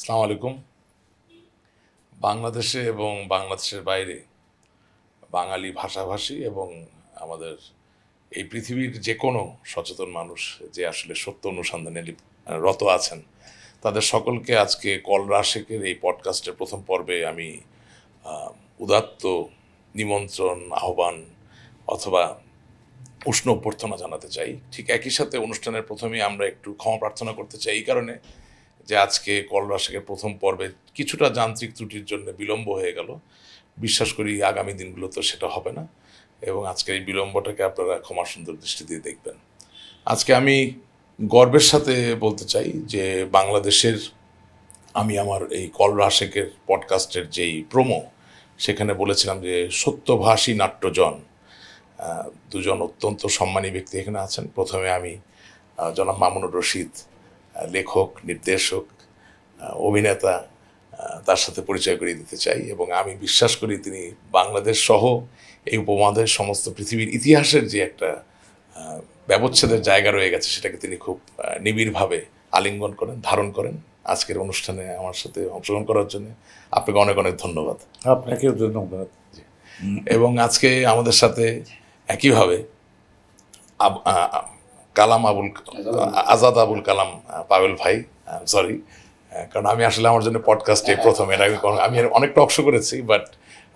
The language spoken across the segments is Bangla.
আসসালামু আলাইকুম। বাংলাদেশে এবং বাংলাদেশের বাইরে বাঙালি ভাষাভাষী এবং আমাদের এই পৃথিবীর যে কোনো সচেতন মানুষ যে আসলে সত্য অনুসন্ধানে রত আছেন, তাদের সকলকে আজকে কল রাশেকের এই পডকাস্টের প্রথম পর্বে আমি উদাত্ত নিমন্ত্রণ, আহ্বান অথবা উষ্ণ অভ্যর্থনা জানাতে চাই। ঠিক একই সাথে অনুষ্ঠানের প্রথমেই আমরা একটু ক্ষমা প্রার্থনা করতে চাই এই কারণে যে আজকে কল রাশেকের প্রথম পর্বে কিছুটা যান্ত্রিক ত্রুটির জন্য বিলম্ব হয়ে গেল। বিশ্বাস করি আগামী দিনগুলোতে সেটা হবে না এবং আজকের এই বিলম্বটাকে আপনারা ক্ষমা সুন্দর দৃষ্টি দিয়ে দেখবেন। আজকে আমি গর্বের সাথে বলতে চাই যে বাংলাদেশের আমি আমার এই কল রাশেকের পডকাস্টের যেই প্রোমো সেখানে বলেছিলাম যে সত্যভাষী নাট্যজন দুজন অত্যন্ত সম্মানী ব্যক্তি এখানে আছেন। প্রথমে আমি জনাব মামুনুর রশিদ, লেখক, নির্দেশক, অভিনেতা, তার সাথে পরিচয় করিয়ে দিতে চাই এবং আমি বিশ্বাস করি তিনি বাংলাদেশ সহ এই উপমহাদেশ সমস্ত পৃথিবীর ইতিহাসের যে একটা ব্যবচ্ছেদের জায়গা রয়ে গেছে সেটাকে তিনি খুব নিবিড়ভাবে আলিঙ্গন করেন, ধারণ করেন। আজকের অনুষ্ঠানে আমার সাথে অংশগ্রহণ করার জন্য আপনাকে অনেক অনেক ধন্যবাদ। আপনাকেও ধন্যবাদ। এবং আজকে আমাদের সাথে একইভাবে আজাদ আবুল কালাম পাবেল ভাই, সরি, কারণ আমি আসলে আমার জন্য পডকাস্টে প্রথম, এর আগে আমি অনেক টক শো করেছি, but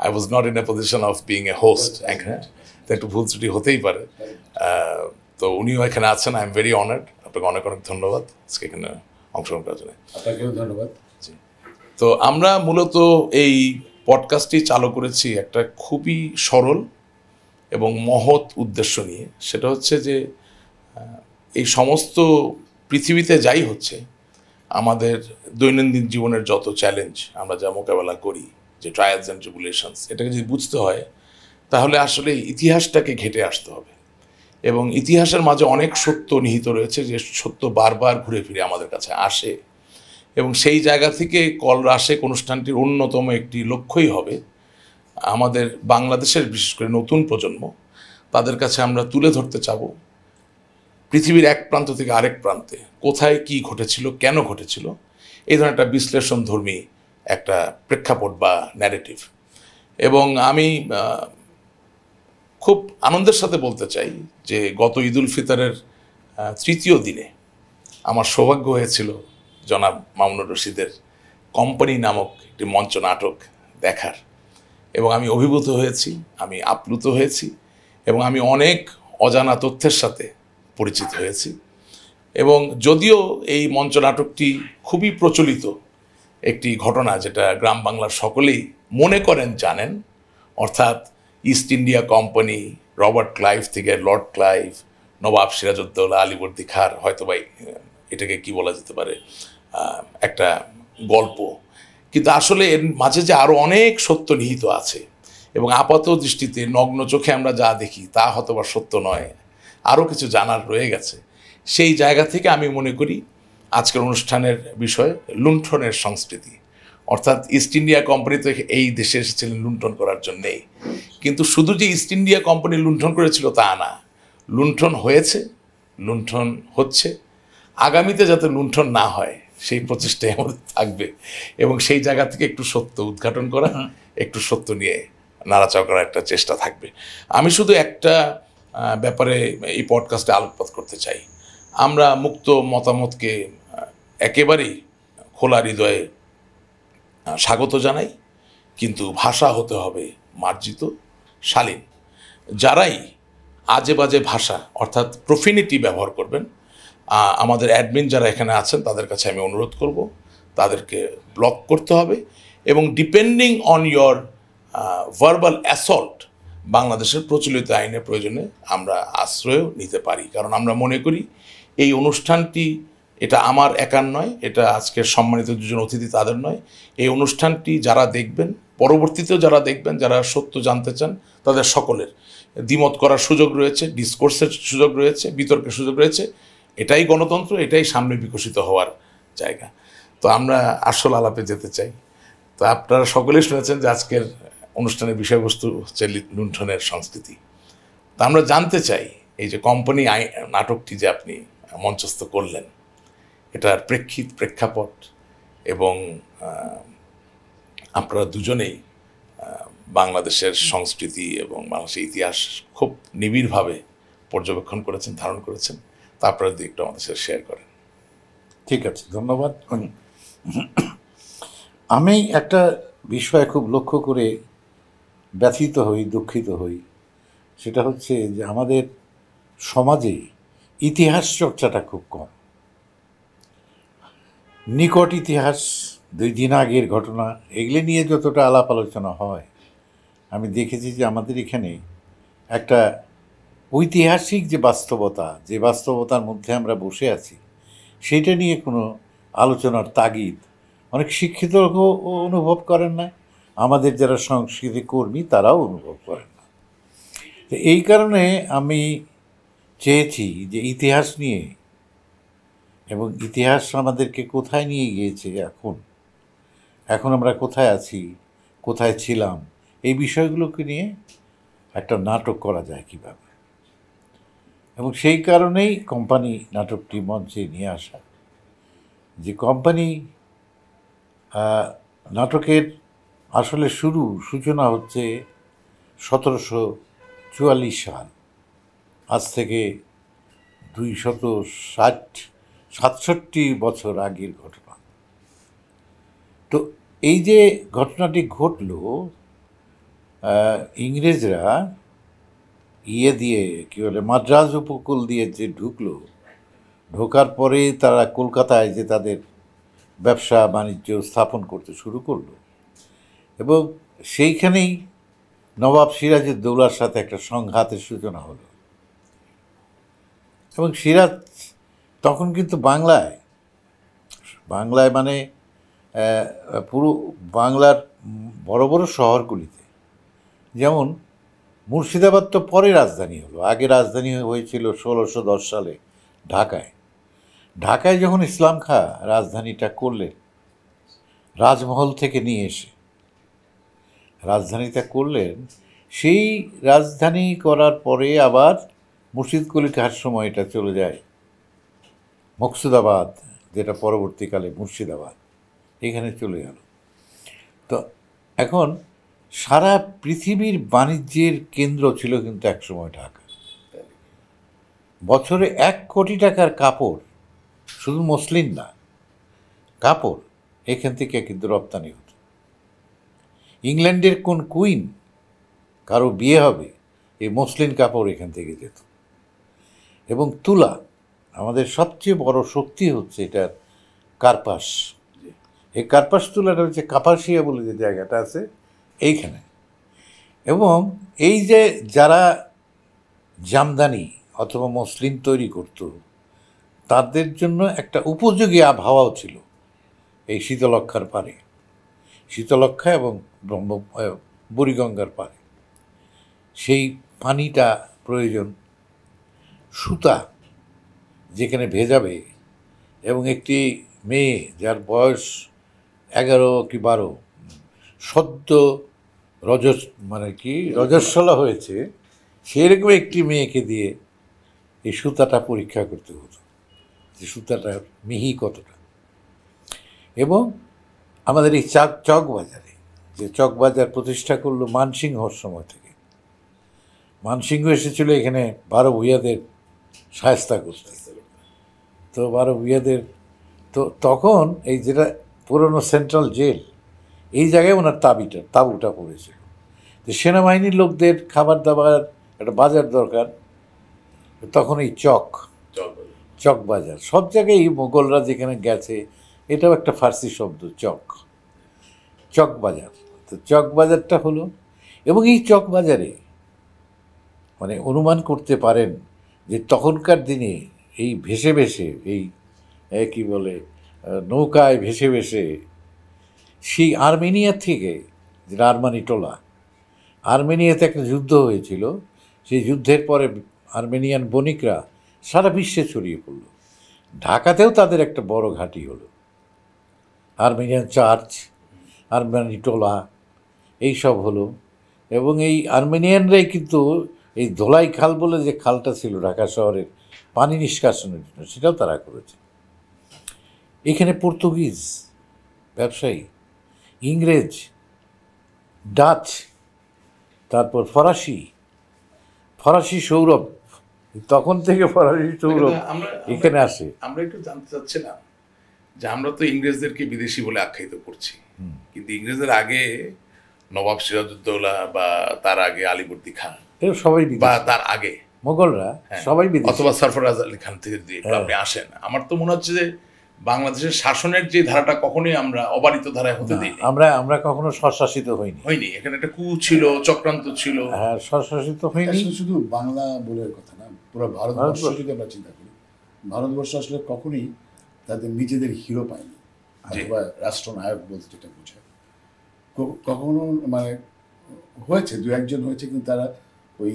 I was not in a position of being a host. তো একটু ভুল ত্রুটি হতেই পারে। তো উনিও এখানে আছেন। I am very honoured. আপনাকে অনেক অনেক ধন্যবাদ আজকে এখানে অংশগ্রহণ করার জন্য। আপনাকেও ধন্যবাদ। তো আমরা মূলত এই পডকাস্টটি চালু করেছি একটা খুবই সরল এবং মহৎ উদ্দেশ্য নিয়ে। সেটা হচ্ছে যে এই সমস্ত পৃথিবীতে যাই হচ্ছে, আমাদের দৈনন্দিন জীবনের যত চ্যালেঞ্জ আমরা যা মোকাবেলা করি, যে ট্রায়ালস অ্যান্ড ট্রিবুলেশনস, এটাকে যদি বুঝতে হয় তাহলে আসলে ইতিহাসটাকে ঘেঁটে আসতে হবে এবং ইতিহাসের মাঝে অনেক সত্য নিহিত রয়েছে, যে সত্য বারবার ঘুরে ফিরে আমাদের কাছে আসে। এবং সেই জায়গা থেকে কল রাশেক অনুষ্ঠানটির অন্যতম একটি লক্ষ্যই হবে আমাদের বাংলাদেশের বিশেষ করে নতুন প্রজন্ম, তাদের কাছে আমরা তুলে ধরতে চাবো পৃথিবীর এক প্রান্ত থেকে আরেক প্রান্তে কোথায় কি ঘটেছিল, কেন ঘটেছিল, এই ধরনের একটা বিশ্লেষণধর্মী একটা প্রেক্ষাপট বা ন্যারেটিভ। এবং আমি খুব আনন্দের সাথে বলতে চাই যে গত ঈদ উল ফিতরের তৃতীয় দিনে আমার সৌভাগ্য হয়েছিল জনাব মামুনুর রশিদের কোম্পানি নামক একটি মঞ্চ নাটক দেখার, এবং আমি অভিভূত হয়েছি, আমি আপ্লুত হয়েছি এবং আমি অনেক অজানা তথ্যের সাথে পরিচিত হয়েছি। এবং যদিও এই মঞ্চ নাটকটি খুবই প্রচলিত একটি ঘটনা, যেটা গ্রাম বাংলার সকলেই মনে করেন জানেন, অর্থাৎ east India company, Robert Clive থেকে লর্ড ক্লাইভ, নবাব সিরাজউদ্দৌলা, আলীবর্দী খাঁর, হয়তো বা এটাকে কি বলা যেতে পারে, একটা গল্প। কিন্তু আসলে এর মাঝে যে আরও অনেক সত্য নিহিত আছে এবং আপাত দৃষ্টিতে নগ্ন চোখে আমরা যা দেখি তা হয়তো বা সত্য নয়, আরও কিছু জানার রয়ে গেছে। সেই জায়গা থেকে আমি মনে করি আজকের অনুষ্ঠানের বিষয় লুণ্ঠনের সংস্কৃতি, অর্থাৎ ইস্ট ইন্ডিয়া কোম্পানি তো এই দেশে এসেছিলেন লুণ্ঠন করার জন্যেই, কিন্তু শুধু যে ইস্ট ইন্ডিয়া কোম্পানি লুণ্ঠন করেছিল তা না, লুণ্ঠন হয়েছে, লুণ্ঠন হচ্ছে, আগামীতে যাতে লুণ্ঠন না হয় সেই প্রচেষ্টাই আমাদের থাকবে এবং সেই জায়গা থেকে একটু সত্য উদ্ঘাটন করা, একটু সত্য নিয়ে নাড়াচাড়া করার একটা চেষ্টা থাকবে। আমি শুধু একটা ব্যাপারে এই পডকাস্টে আলোকপাত করতে চাই। আমরা মুক্ত মতামতকে একেবারেই খোলা হৃদয়ে স্বাগত জানাই, কিন্তু ভাষা হতে হবে মার্জিত, শালীন। যারাই আজে বাজে ভাষা অর্থাৎ প্রফিনিটি ব্যবহার করবেন, আমাদের অ্যাডমিন যারা এখানে আছেন তাদের কাছে আমি অনুরোধ করব তাদেরকে ব্লক করতে হবে এবং depending on your verbal assault বাংলাদেশের প্রচলিত আইনের প্রয়োজনে আমরা আশ্রয়ও নিতে পারি। কারণ আমরা মনে করি এই অনুষ্ঠানটি এটা আমার একার নয়, এটা আজকের সম্মানিত দুজন অতিথি তাদের নয়, এই অনুষ্ঠানটি যারা দেখবেন, পরবর্তীতেও যারা দেখবেন, যারা সত্য জানতে চান, তাদের সকলের দ্বিমত করার সুযোগ রয়েছে, ডিসকোর্সের সুযোগ রয়েছে, বিতর্কের সুযোগ রয়েছে। এটাই গণতন্ত্র, এটাই সামনে বিকশিত হওয়ার জায়গা। তো আমরা আসল আলাপে যেতে চাই। তো আপনারা সকলেই শুনেছেন যে আজকের অনুষ্ঠানের বিষয়বস্তু হচ্ছে লুণ্ঠনের সংস্কৃতি। তা আমরা জানতে চাই এই যে কোম্পানি নাটকটি যে আপনি মঞ্চস্থ করলেন, এটার প্রেক্ষাপট এবং আপনারা দুজনেই বাংলাদেশের সংস্কৃতি এবং বাংলাদেশের ইতিহাস খুব নিবিড়ভাবে পর্যবেক্ষণ করেছেন, ধারণ করেছেন। তা আপনারা যদি একটু আমাদের সাথে শেয়ার করেন। ঠিক আছে, ধন্যবাদ। আমি একটা বিষয় খুব লক্ষ্য করে ব্যথিত হই, দুঃখিত হই। সেটা হচ্ছে যে আমাদের সমাজে ইতিহাস চর্চাটা খুব কম। নিকট ইতিহাস, 2 দিন আগের ঘটনা, এগুলি নিয়ে যতটা আলাপ আলোচনা হয়, আমি দেখেছি যে আমাদের এখানে একটা ঐতিহাসিক যে বাস্তবতা, যে বাস্তবতার মধ্যে আমরা বসে আছি, সেইটা নিয়ে কোনো আলোচনার তাগিদ অনেক শিক্ষিত লোকও অনুভব করেন না, আমাদের যারা সংস্কৃতি কর্মী তারাও অনুভব করেন না। তো এই কারণে আমি চেয়েছি যে ইতিহাস নিয়ে, এবং ইতিহাস আমাদেরকে কোথায় নিয়ে গিয়েছে, এখন আমরা কোথায় আছি, কোথায় ছিলাম, এই বিষয়গুলোকে নিয়ে একটা নাটক করা যায় কীভাবে। এবং সেই কারণেই কোম্পানি নাটকটি মঞ্চে নিয়ে আসা। যে কোম্পানি নাটকের আসলে সূচনা হচ্ছে 1744 সাল, আজ থেকে 267 বছর আগের ঘটনা। তো এই যে ঘটনাটি ঘটল, ইংরেজরা দিয়ে কী বলে মাদ্রাজ উপকূল দিয়ে যে ঢোকার পরে তারা কলকাতায় যে তাদের ব্যবসা বাণিজ্য স্থাপন করতে শুরু করলো, এবং সেইখানেই নবাব সিরাজউদ্দৌলার সাথে একটা সংঘাতের সূচনা হলো। এবং সিরাজ তখন কিন্তু বাংলায় মানে পুরো বাংলার বড় বড় শহরগুলিতে, যেমন মুর্শিদাবাদ তো পরে রাজধানী হলো, আগে রাজধানী হয়েছিল 1610 সালে ঢাকায় যখন ইসলাম খাঁ রাজধানীটা করলেন, রাজমহল থেকে নিয়ে এসে রাজধানীটা করলেন, সেই রাজধানী করার পরে আবার মুর্শিদকুলি খাঁর সময় এটা চলে যায় মকসুদাবাদ, যেটা পরবর্তীকালে মুর্শিদাবাদ, এখানে চলে গেল। তো এখন সারা পৃথিবীর বাণিজ্যের কেন্দ্র ছিল কিন্তু একসময় ঢাকা। বছরে 1 কোটি টাকার কাপড়, শুধু মসলিন না, কাপড় এখান থেকে কিন্তু রপ্তানি হতো। ইংল্যান্ডের কোন কুইন কারো বিয়ে হবে, এই মসলিন কাপড় এখান থেকে যেত। এবং তুলা, আমাদের সবচেয়ে বড় শক্তি হচ্ছে এটার কার্পাস। এই কার্পাস তুলাটা হচ্ছে কাপাসিয়া বলে যে জায়গাটা আছে এইখানে। এবং এই যে যারা জামদানি অথবা মসলিন তৈরি করত, তাদের জন্য একটা উপযোগী আবহাওয়াও ছিল এই শীতলক্ষার পারে, শীতলক্ষা এবং বুড়িগঙ্গার পারে। সেই পানিটা প্রয়োজন, সুতা যেখানে ভেজাবে, এবং একটি মেয়ে যার বয়স 11 কি 12, সদ্য রজস্বলা হয়েছে, সেরকম একটি মেয়েকে দিয়ে এই সুতাটা পরীক্ষা করতে হতো যে সুতাটা মিহি কতটা। এবং আমাদের এই চকবাজারে, যে চকবাজার প্রতিষ্ঠা করলো মানসিংহর সময় থেকে, মানসিংহ এসেছিল এখানে 12 ভূঁইয়াদের শায়েস্তা করতে। তো 12 ভূঁইয়াদের, তো তখন এই যেটা পুরনো সেন্ট্রাল জেল, এই জায়গায় ওনার তাঁবুটা পড়েছিল। তো সেনাবাহিনীর লোকদের খাবার দাবার একটা বাজার দরকার, তখন এই চক বাজার, সব জায়গায় মোগলরা যেখানে গেছে, এটাও একটা ফার্সি শব্দ, চক বাজার। তো চক বাজারটা হলো, এবং এই চক বাজারে মানে অনুমান করতে পারেন যে তখনকার দিনে এই ভেসে এই কি বলে নৌকায় ভেসে সেই আর্মেনিয়া থেকে, যেটা আর্মানি টোলা, আর্মেনিয়াতে একটা যুদ্ধ হয়েছিল, সেই যুদ্ধের পরে আর্মেনিয়ান বণিকরা সারা বিশ্বে ছড়িয়ে পড়ল। ঢাকাতেও তাদের একটা বড় ঘাঁটি হলো, আর্মেনিয়ান চার্চ, আর্মানি টোলা, এইসব হলো। এবং এই আর্মেনিয়ানরাই কিন্তু এই ধোলাই খাল বলে যে খালটা ছিল ঢাকা শহরের পানি নিষ্কাশনের জন্য, সেটাও তারা করেছে। এখানে পর্তুগিজ ব্যবসায়ী, ইংরেজ, ডাচ, তারপর ফরাসি সৌরভ, তখন থেকে ফরাসি সৌরভ এখানে আসে। আমরা একটু জানতে চাচ্ছিলাম যে আমরা তো ইংরেজদেরকে বিদেশি বলে আখ্যায়িত করছি, কিন্তু ইংরেজদের আগে নবাব সিরাজউদ্দৌলা বা তার আগে আলীবর্দী খান এরা সবাই বা তার আগে মোগলরা সবাই বিদেশি, অথবা সরফরাজ আলী খান থেকে দিয়ে আপনি আসেন, আমার তো মনে হচ্ছে যে বাংলাদেশের শাসনের যে ধারাটা কখনোই আমরা অবারিত ধারায় হতে দিই, আমরা কখনো স্বশাসিত হইনি। এখানে একটা কু ছিল, চক্রান্ত ছিল। হ্যাঁ, স্বশাসিত হইনি। শুধু বাংলা বলে কথা না, পুরো ভারতবর্ষ যদি আমরা চিন্তা করি, ভারতবর্ষ আসলে কখনোই তাদের নিজেদের হিরো পায়নি, অথবা রাষ্ট্রনায়ক বলতে যেটা বোঝায়। কখনো মানে হয়েছে, দু একজন হয়েছে, কিন্তু তারা ওই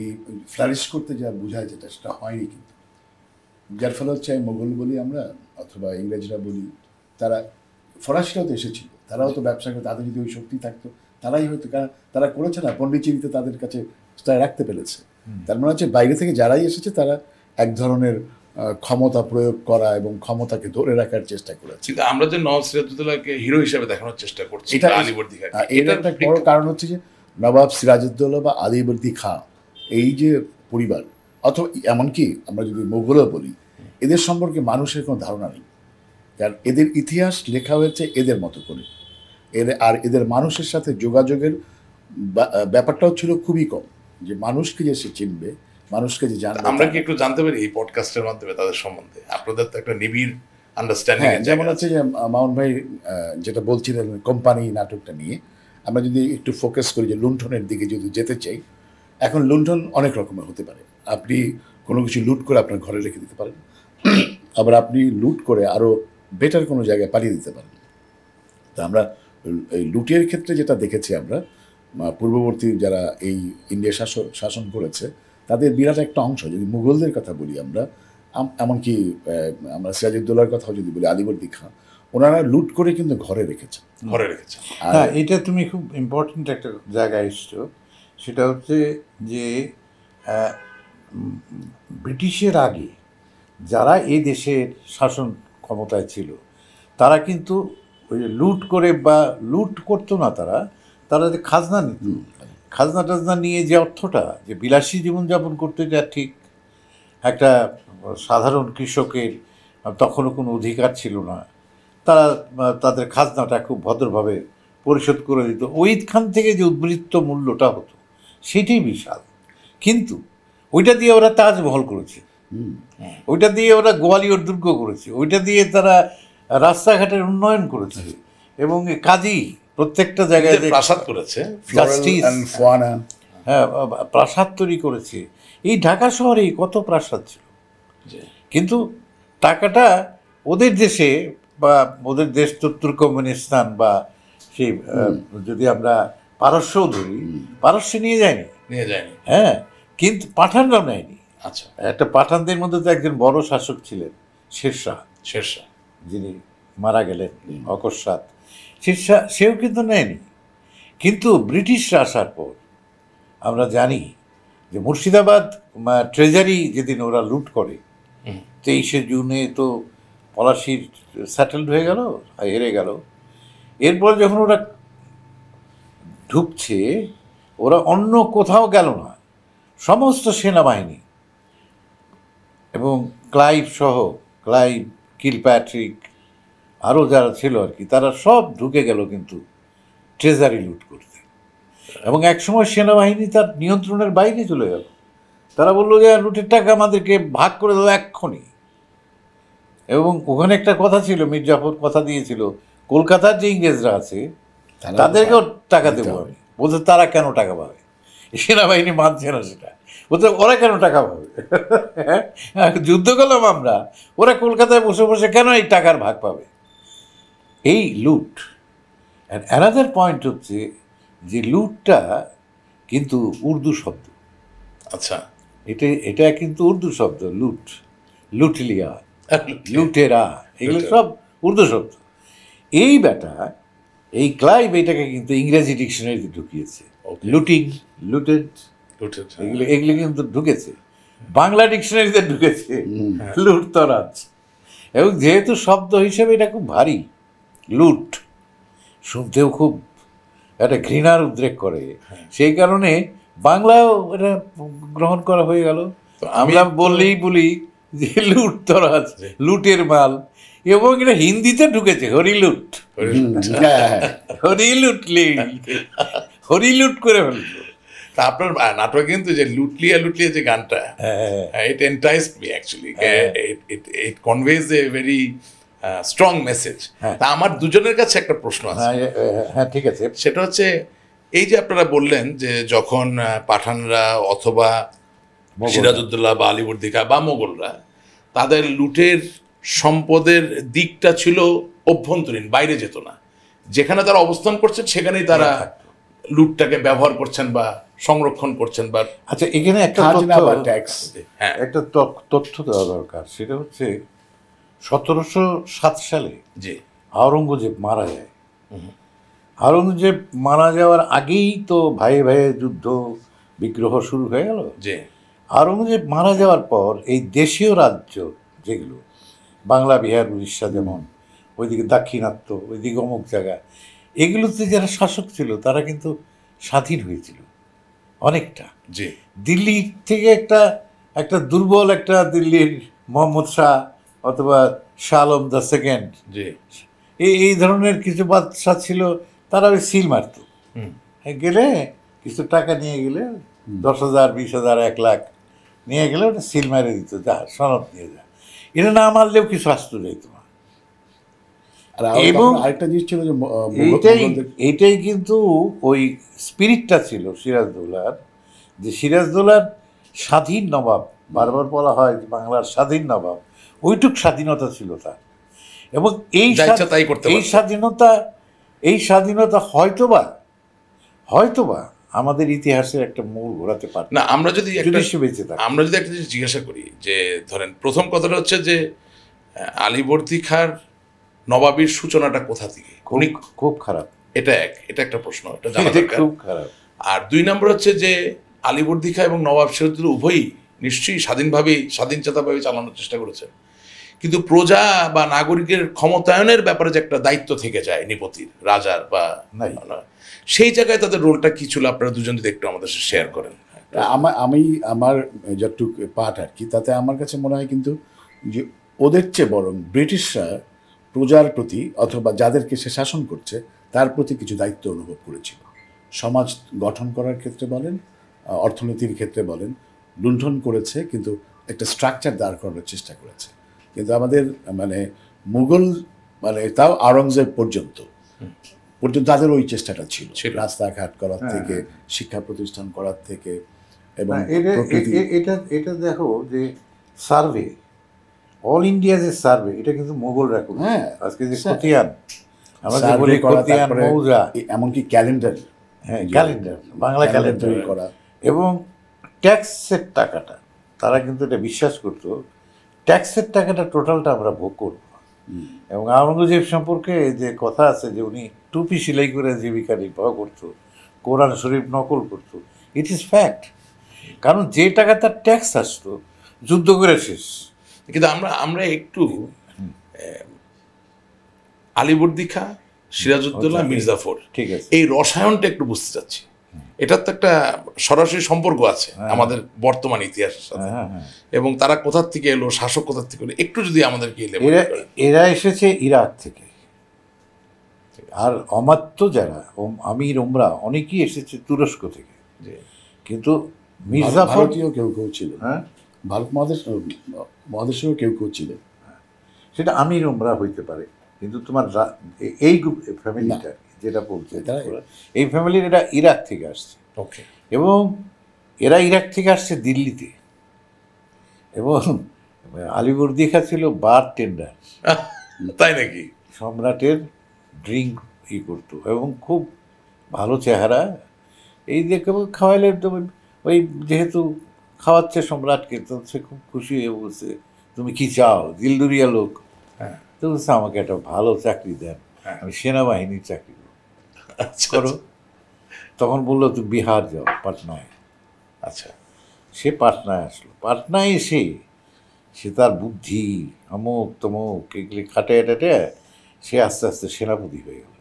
ফ্লারিশ করতে যা বোঝায় যেটা, সেটা হয়নি। কিন্তু যার ফলে হচ্ছে মোগল বলি আমরা, অথবা ইংরেজরা বলি, তারা ফরাসিরাও তো এসেছিল, তারাও তো ব্যবসা করে, তাদের যদি ওই শক্তি থাকতো তারাই হয়তো, কারণ তারা করেছে না, পণ্ডিচেরিতে তাদের কাছে তারা রাখতে পেরেছে। তার মানে হচ্ছে বাইরে থেকে যারাই এসেছে তারা এক ধরনের ক্ষমতা প্রয়োগ করা এবং ক্ষমতাকে ধরে রাখার চেষ্টা করেছে। কিন্তু আমরা যে নবাব সিরাজউদ্দৌলাকে হিরো হিসেবে দেখানোর চেষ্টা করছি, এটা আলীবর্দী খান, এটা একটা বড় কারণ হচ্ছে যে নবাব সিরাজউদ্দৌলা বা আলীবর্দী খাঁ, এই যে পরিবার, অথবা এমনকি আমরা যদি মোগলও বলি, এদের সম্পর্কে মানুষের কোনো ধারণা নেই, কারণ এদের ইতিহাস লেখা হয়েছে এদের মতো করে। আর এদের মানুষের সাথে যোগাযোগের ব্যাপারটাও ছিল খুবই কম, যে মানুষকে যে সে চিনবে, মানুষকে যে জানবে। আমরা কি একটু জানতে পারি এই পডকাস্টের মাধ্যমে তাদের সম্বন্ধে? আপনাদের তো একটা নিবিড় আন্ডারস্ট্যান্ডিং। যেমন হচ্ছে যে মামুন ভাই যেটা বলছিলেন কোম্পানি নাটকটা নিয়ে, আমরা যদি একটু ফোকাস করি যে লুণ্ঠনের দিকে যদি যেতে চাই, এখন লুণ্ঠন অনেক রকমের হতে পারে। আপনি কোনো কিছু লুট করে আপনার ঘরে রেখে দিতে পারেন, আবার আপনি লুট করে আরও বেটার কোনো জায়গায় পাঠিয়ে দিতে পারেন। তা আমরা এই লুটের ক্ষেত্রে যেটা দেখেছি, আমরা পূর্ববর্তী যারা এই ইন্ডিয়া শাসন করেছে তাদের বিরাট একটা অংশ, যদি মুঘলদের কথা বলি আমরা, এমনকি আমরা সিরাজউদ্দৌলার কথাও যদি বলি, আলীবর্দী খাঁ, ওনারা লুট করে কিন্তু ঘরে রেখেছে। হ্যাঁ, এটা তুমি খুব ইম্পর্টেন্ট একটা জায়গায় এসছো। সেটা হচ্ছে যে ব্রিটিশের আগে যারা এই দেশের শাসন ক্ষমতায় ছিল, তারা কিন্তু ওই লুট করে বা লুট করতো না, তারা যে খাজনা নিত, খাজনা টাজনা নিয়ে যে অর্থটা, যে বিলাসী জীবনযাপন করতে, যা ঠিক একটা সাধারণ কৃষকের তখনও কোনো অধিকার ছিল না, তারা তাদের খাজনাটা খুব ভদ্রভাবে পরিশোধ করে দিত। ওইখান থেকে যে উদ্বৃত্ত মূল্যটা হতো সেটাই বিশাল। কিন্তু ওইটা দিয়ে ওরা তাজমহল করেছে, ওইটা দিয়ে ওরা গোয়ালিয়র দুর্গ করেছে, ওইটা দিয়ে তারা রাস্তাঘাটের উন্নয়ন করেছে, এবং কাজী প্রত্যেকটা জায়গায় প্রাসাদ করেছে, হ্যাঁ, প্রাসাদ তৈরি করেছে। এই ঢাকা শহরেই কত প্রাসাদ ছিল, কিন্তু টাকাটা ওদের দেশে বা ওদের দেশ তো তুর্কমেনিস্তান বা সেই যদি আমরা পারস্যও ধরি, পারস্য নিয়ে যায়নি। হ্যাঁ, কিন্তু পাঠানরাও নেয়নি। আচ্ছা, একটা পাঠানদের মধ্যে তো একজন বড় শাসক ছিলেন শেরশাহ, যিনি মারা গেলেন অকস্মাৎ। শেরশাহ সেও কিন্তু নেয়নি। কিন্তু ব্রিটিশরা আসার পর আমরা জানি যে মুর্শিদাবাদ ট্রেজারি যেদিন ওরা লুট করে, 23শে জুনে তো পলাশির সেটেলড হয়ে গেল, হেরে গেল। এরপর যখন ওরা ঢুকছে, ওরা অন্য কোথাও গেল না, সমস্ত সেনাবাহিনী এবং ক্লাইভ সহ, ক্লাইভ, কিলপ্যাট্রিক, আরও যারা ছিল আর কি, তারা সব ঢুকে গেল কিন্তু ট্রেজারি লুট করতে। এবং একসময় সেনাবাহিনী তার নিয়ন্ত্রণের বাইরে চলে গেল। তারা বললো যে লুটের টাকা আমাদেরকে ভাগ করে দেবো এক্ষুনি। এবং ওখানে একটা কথা ছিল, মীর জাফর কথা দিয়েছিল, কলকাতার যে ইংরেজরা আছে তাদেরকেও টাকা দেবো আমি। বলতে তারা কেন টাকা পাবে? সেনাবাহিনী মানছে না সেটা, বলতে ওরা কেন টাকা পাবে? যুদ্ধ করলাম আমরা, ওরা কলকাতায় বসে বসে কেন এই টাকার ভাগ পাবে? এই লুট। অ্যান্ড অ্যানাদার পয়েন্ট হচ্ছে যে লুটটা কিন্তু উর্দু শব্দ। আচ্ছা, এটা কিন্তু উর্দু শব্দ, লুট, লুটলিয়া, লুটেরা, এগুলো সব উর্দু শব্দ। এই ব্যাটা, এই ক্লাইভ এটাকে কিন্তু ইংরেজি ডিকশনারিতে ঢুকিয়েছে। লুটিং, লুটেড, এগুলো কিন্তু ঢুকেছে বাংলা ডিকশনারিতে, ঢুকেছে লুটতরাজ। এবং যেহেতু শব্দ হিসেবে এটা খুব ভারী, লুট, শুনতেও খুব একটা ঘৃণার উদ্রেক করে, সেই কারণে বাংলাও এটা গ্রহণ করা হয়ে গেল। আমরা বললেই বলি যে লুটতরাজ, লুটের মাল, এবং এটা হিন্দিতে ঢুকেছে হরিলুট, হরিলুট করে ফেললো। তা আপনার নাটক কিন্তু যে লুটলিয়া লুটলিয়া যে গানটা, it enticed me actually. It conveys a very strong message. তা আমার দুজনের কাছে একটা প্রশ্ন আছে। হ্যাঁ, ঠিক আছে। সেটা হচ্ছে এই যে আপনারা বললেন যে যখন পাঠানরা অথবা সিরাজউদ্দৌলা বা আলীবর্দী খাঁ বা মোগলরা তাদের লুটের সম্পদের দিকটা ছিল অভ্যন্তরীণ, বাইরে যেত না, যেখানে তারা অবস্থান করছেন সেখানেই তারা লুটটাকে ব্যবহার করছেন বা সংরক্ষণ করছেন। বা আচ্ছা, এখানে একটা তথ্য দেওয়া দরকার। সেটা হচ্ছে 1707 সালে যে আওরঙ্গজেব মারা যায়। আওরঙ্গজেব মারা যাওয়ার আগেই তো ভাইয়ে ভাইয়ে যুদ্ধ বিগ্রহ শুরু হয়ে গেল। যে আওরঙ্গজেব মারা যাওয়ার পর এই দেশীয় রাজ্য যেগুলো, বাংলা, বিহার, উড়িষ্যা, যেমন ওইদিকে দাক্ষিণাত্য, ওইদিকে অমুক জায়গা, এগুলোতে যারা শাসক ছিল তারা কিন্তু স্বাধীন হয়েছিল অনেকটা। যে দিল্লি থেকে একটা দুর্বল একটা দিল্লির মোহাম্মদ শাহ অথবা শাহ আলম দ্য সেকেন্ড, যে এই ধরনের কিছু বাদশাহ ছিল, তারা ওই সিল মারত। গেলে কিছু টাকা নিয়ে গেলে 10,000, 20,000, 1 লাখ নিয়ে গেলে ওটা সিল মারে দিত, যা সনদ নিয়ে যা। এটা না মারলেও কিছু আসতো যাইত না। এবং আরেকটা জিনিস ছিল যে এইটাই কিন্তু ওই স্পিরিটটা ছিল সিরাজদৌলার, যে সিরাজদৌলার স্বাধীন নবাব, বারবার বলা হয় যে বাংলার স্বাধীন নবাব, ওইটুক স্বাধীনতা ছিল তার। এবং এই স্বাধীনতা হয়তোবা আমাদের ইতিহাসের একটা মূল ঘোরাতে পারে না। আমরা যদি একটা জিনিস জিজ্ঞাসা করি যে ধরেন প্রথম কথাটা হচ্ছে যে আলীবর্দী খাঁর নবাবীর সূচনাটা কোথা থেকে? খুব খারাপ। এটা একটা প্রশ্ন, এটা জানা দরকার। খুব খারাপ। আর 2 নম্বর হচ্ছে যে আলীবর্দী খাঁ এবং নবাব সিরাজউদ্দৌলা উভয়ই নিশ্চয়ই স্বাধীনচেতাভাবে চালানোর চেষ্টা করেছে, কিন্তু প্রজা বা নাগরিকের ক্ষমতায়নের ব্যাপারে যে একটা দায়িত্ব থেকে যায় নিপতির, রাজার বা সেই জায়গায় তাদের রোলটা কি ছিল? আপনারা দুজন যদি একটু আমাদের সাথে শেয়ার করেন। আমার যতটুক পাঠ আর কি, তাতে আমার কাছে মনে হয় কিন্তু যে ওদের চেয়ে বরং ব্রিটিশরা প্রজার প্রতি অথবা যাদেরকে সে শাসন করছে তার প্রতি কিছু দায়িত্ব অনুভব করেছিল। সমাজ গঠন করার ক্ষেত্রে বলেন, অর্থনীতির ক্ষেত্রে বলেন, লুণ্ঠন করেছে, কিন্তু একটা স্ট্রাকচার দাঁড় করার চেষ্টা করেছে। কিন্তু আমাদের মুঘল তাও আওরঙ্গজেব পর্যন্ত তাদের ওই চেষ্টাটা ছিল, রাস্তাঘাট করার থেকে, শিক্ষা প্রতিষ্ঠান করার থেকে। এবং এটা দেখো যে সার্ভে, অল ইন্ডিয়া যে সার্ভে, এটা কিন্তু মোগলরা করছে। আজকে যে খতিয়ান, আমাদের বলি খতিয়ান, মৌজা, এমনকি ক্যালেন্ডার, বাংলা ক্যালেন্ডার করা, এবং ট্যাক্সের টাকাটা, তারা কিন্তু এটা বিশ্বাস করতো ট্যাক্সের টাকাটা টোটালটা আমরা ভোগ করব। এবং আওরঙ্গজেব সম্পর্কে যে কথা আছে যে উনি টুপি সেলাই করে জীবিকা নির্বাহ করতো, কোরআন শরীফ নকল করতো, ইট ইজ ফ্যাক্ট। কারণ যে টাকা তার ট্যাক্স আসতো যুদ্ধ করে শেষ। কিন্তু আমরা একটু আলীবর্দী খাঁ, সিরাজউদ্দৌলা, মির্জাফর, ঠিক আছে, এই রসায়নটা একটু বুঝতে চাচ্ছি। এটার তো একটা সরাসরি সম্পর্ক আছে আমাদের বর্তমান ইতিহাসের সাথে, এবং তারা কোথা থেকে এলো, শাসক কোথা থেকে এলো, একটু যদি আমাদেরকে এরা এসেছে ইরাক থেকে, আর অমাত্য যারা আমির ওমরা অনেকেই এসেছে তুরস্ক থেকে। কিন্তু মির্জাফরীয় কেউ ছিল, ভারত মহাদেশেও কেউ ছিলেন, সেটা আমির ওমরা হইতে পারে। কিন্তু তোমার এই ফ্যামিলিটা যেটা বলছে, এই ফ্যামিলির এটা ইরাক থেকে আসছে। ওকে। এবং এরা ইরাক থেকে আসছে দিল্লিতে, এবং আলীবর্দী খাঁ ছিল বার টেন্ডার, তাই নাকি? সম্রাটের ড্রিঙ্ক করতো, এবং খুব ভালো চেহারা। এই দেখে খাওয়াইলে ওই যেহেতু খাওয়াচ্ছে সম্রাটকে, তো সে খুব খুশি হয়ে বলছে, তুমি কি চাও? দিলদুরিয়া লোক। তো বলছে, আমাকে একটা ভালো চাকরি দেন, আমি সেনাবাহিনীর চাকরি করো। তখন বললো, তুমি বিহার যাও, পাটনায়। আচ্ছা। সে পাটনায় আসলো। পাটনায় এসে সে তার বুদ্ধি অমুক তমুক এগুলি খাটায় টাটে সে আস্তে আস্তে সেনাপতি হয়ে গেল।